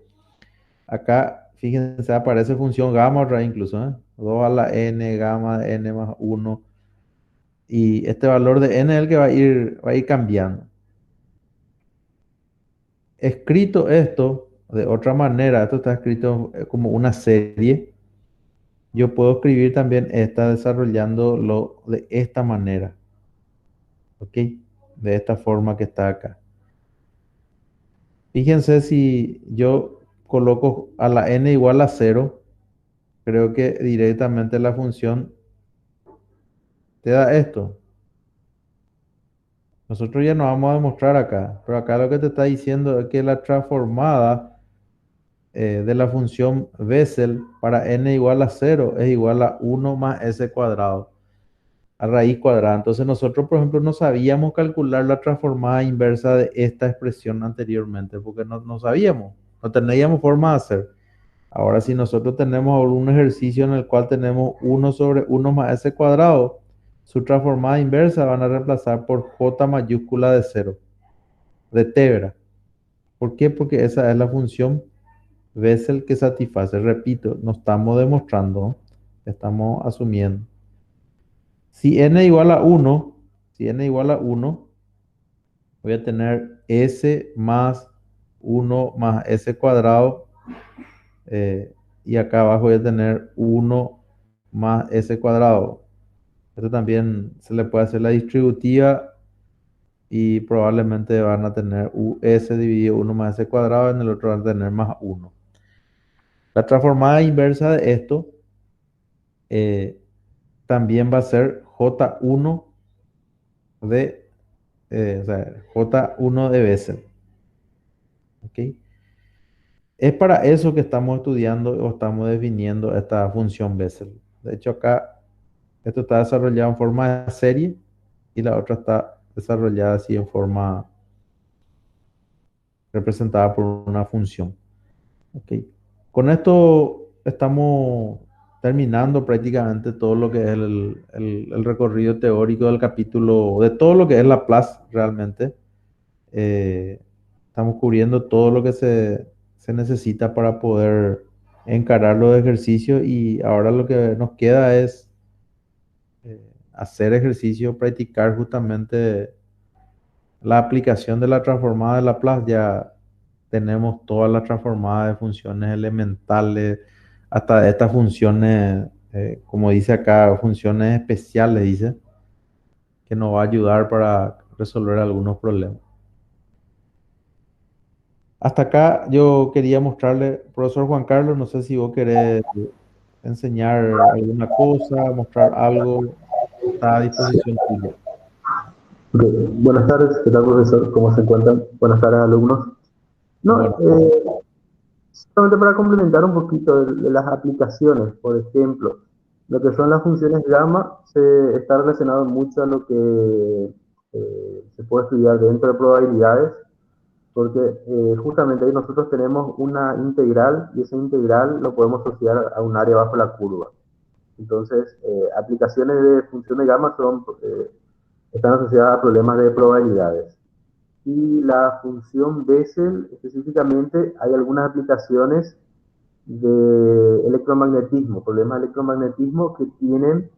acá, fíjense, aparece función gamma otra vez incluso, ¿eh? 2 a la n, gamma de n más uno. Y este valor de n es el que va a ir cambiando. Escrito esto de otra manera, esto está escrito como una serie. Yo puedo escribir también esta desarrollándolo de esta manera, ¿ok? De esta forma que está acá. Fíjense si yo coloco a la n igual a cero, creo que directamente la función te da esto. Nosotros ya no vamos a demostrar acá, pero acá lo que te está diciendo es que la transformada de la función Bessel para n igual a cero es igual a uno más s cuadrado, a raíz cuadrada. Entonces nosotros, por ejemplo, no sabíamos calcular la transformada inversa de esta expresión anteriormente, porque no sabíamos, no teníamos forma de hacer. Ahora, si nosotros tenemos algún ejercicio en el cual tenemos uno sobre uno más s cuadrado, su transformada inversa van a reemplazar por j mayúscula de cero, de t, ¿verdad? ¿Por qué? Porque esa es la función Bessel que satisface. Repito, no estamos demostrando, ¿no? Estamos asumiendo. Si n igual a uno, si n igual a uno, voy a tener s más uno más s cuadrado, y acá abajo voy a tener uno más s cuadrado. Esto también se le puede hacer la distributiva y probablemente van a tener s dividido uno más s cuadrado, en el otro van a tener más uno. La transformada inversa de esto eh, también va a ser J1 de, o sea, J1 de Bessel. ¿Ok? Es para eso que estamos estudiando o estamos definiendo esta función Bessel. De hecho, acá esto está desarrollado en forma de serie y la otra está desarrollada así en forma representada por una función. ¿Ok? Con esto estamos terminando prácticamente todo lo que es el recorrido teórico del capítulo, de todo lo que es Laplace realmente. Estamos cubriendo todo lo que se necesita para poder encarar los ejercicios y ahora lo que nos queda es hacer ejercicio, practicar justamente la aplicación de la transformada de Laplace. Ya tenemos todas las transformadas de funciones elementales, hasta de estas funciones, como dice acá, funciones especiales, dice, que nos va a ayudar para resolver algunos problemas. Hasta acá yo quería mostrarle, profesor Juan Carlos, no sé si vos querés enseñar alguna cosa, mostrar algo, está a disposición tuya. Ok, buenas tardes, ¿qué tal, profesor? ¿Cómo se encuentran? Buenas tardes, alumnos. No, Bueno, solamente para complementar un poquito de las aplicaciones, por ejemplo, lo que son las funciones gamma se está relacionado mucho a lo que se puede estudiar dentro de probabilidades, porque justamente ahí nosotros tenemos una integral y esa integral lo podemos asociar a un área bajo la curva. Entonces, aplicaciones de funciones gamma están asociadas a problemas de probabilidades. Y la función Bessel, específicamente, hay algunas aplicaciones de electromagnetismo, problemas de electromagnetismo que tienen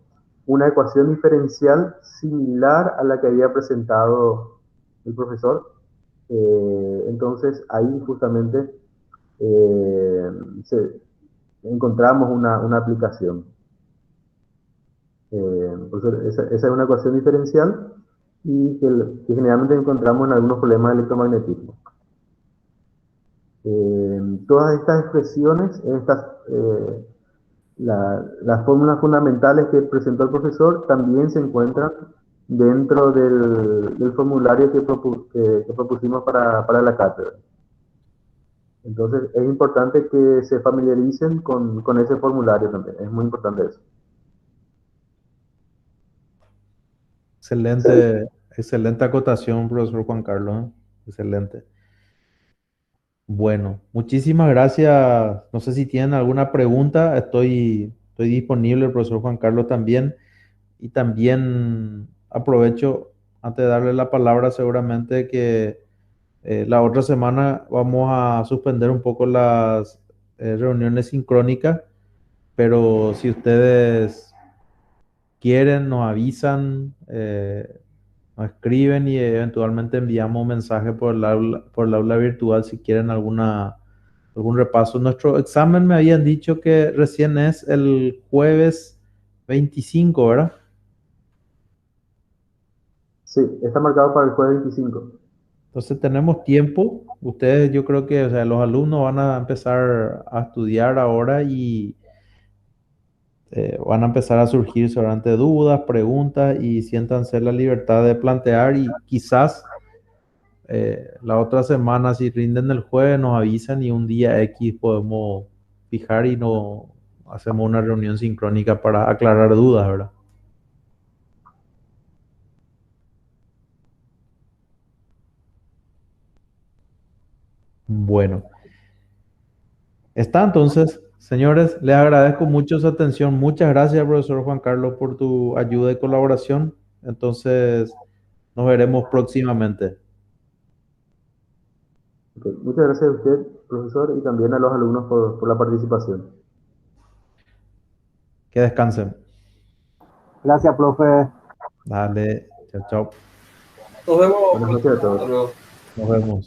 una ecuación diferencial similar a la que había presentado el profesor. Entonces, ahí justamente eh, encontramos una aplicación. Esa es una ecuación diferencial y que generalmente encontramos en algunos problemas de electromagnetismo. Todas estas expresiones, las fórmulas fundamentales que presentó el profesor también se encuentran dentro del formulario que propusimos para la cátedra. Entonces es importante que se familiaricen con ese formulario también, es muy importante eso. excelente, excelente acotación, profesor Juan Carlos, ¿eh? Excelente. Bueno, muchísimas gracias. No sé si tienen alguna pregunta, estoy disponible, el profesor Juan Carlos también. Y también aprovecho, antes de darle la palabra, seguramente que la otra semana vamos a suspender un poco las reuniones sincrónicas, pero si ustedes quieren, nos avisan, nos escriben y eventualmente enviamos un mensaje por el aula virtual si quieren algún repaso. Nuestro examen me habían dicho que recién es el jueves 25, ¿verdad? Sí, está marcado para el jueves 25. Entonces tenemos tiempo. Ustedes, yo creo que, o sea, los alumnos van a empezar a estudiar ahora y van a empezar a surgir seguramente dudas, preguntas y siéntanse la libertad de plantear y quizás la otra semana, si rinden el jueves, nos avisan y un día X podemos fijar y no hacemos una reunión sincrónica para aclarar dudas, ¿verdad? Bueno, está entonces, señores, les agradezco mucho su atención. Muchas gracias, profesor Juan Carlos, por tu ayuda y colaboración. Entonces, nos veremos próximamente. Okay. Muchas gracias a usted, profesor, y también a los alumnos por la participación. Que descansen. Gracias, profe. Dale, chao, chao. Nos vemos, Buenas noches a hasta todos. luego. Nos vemos.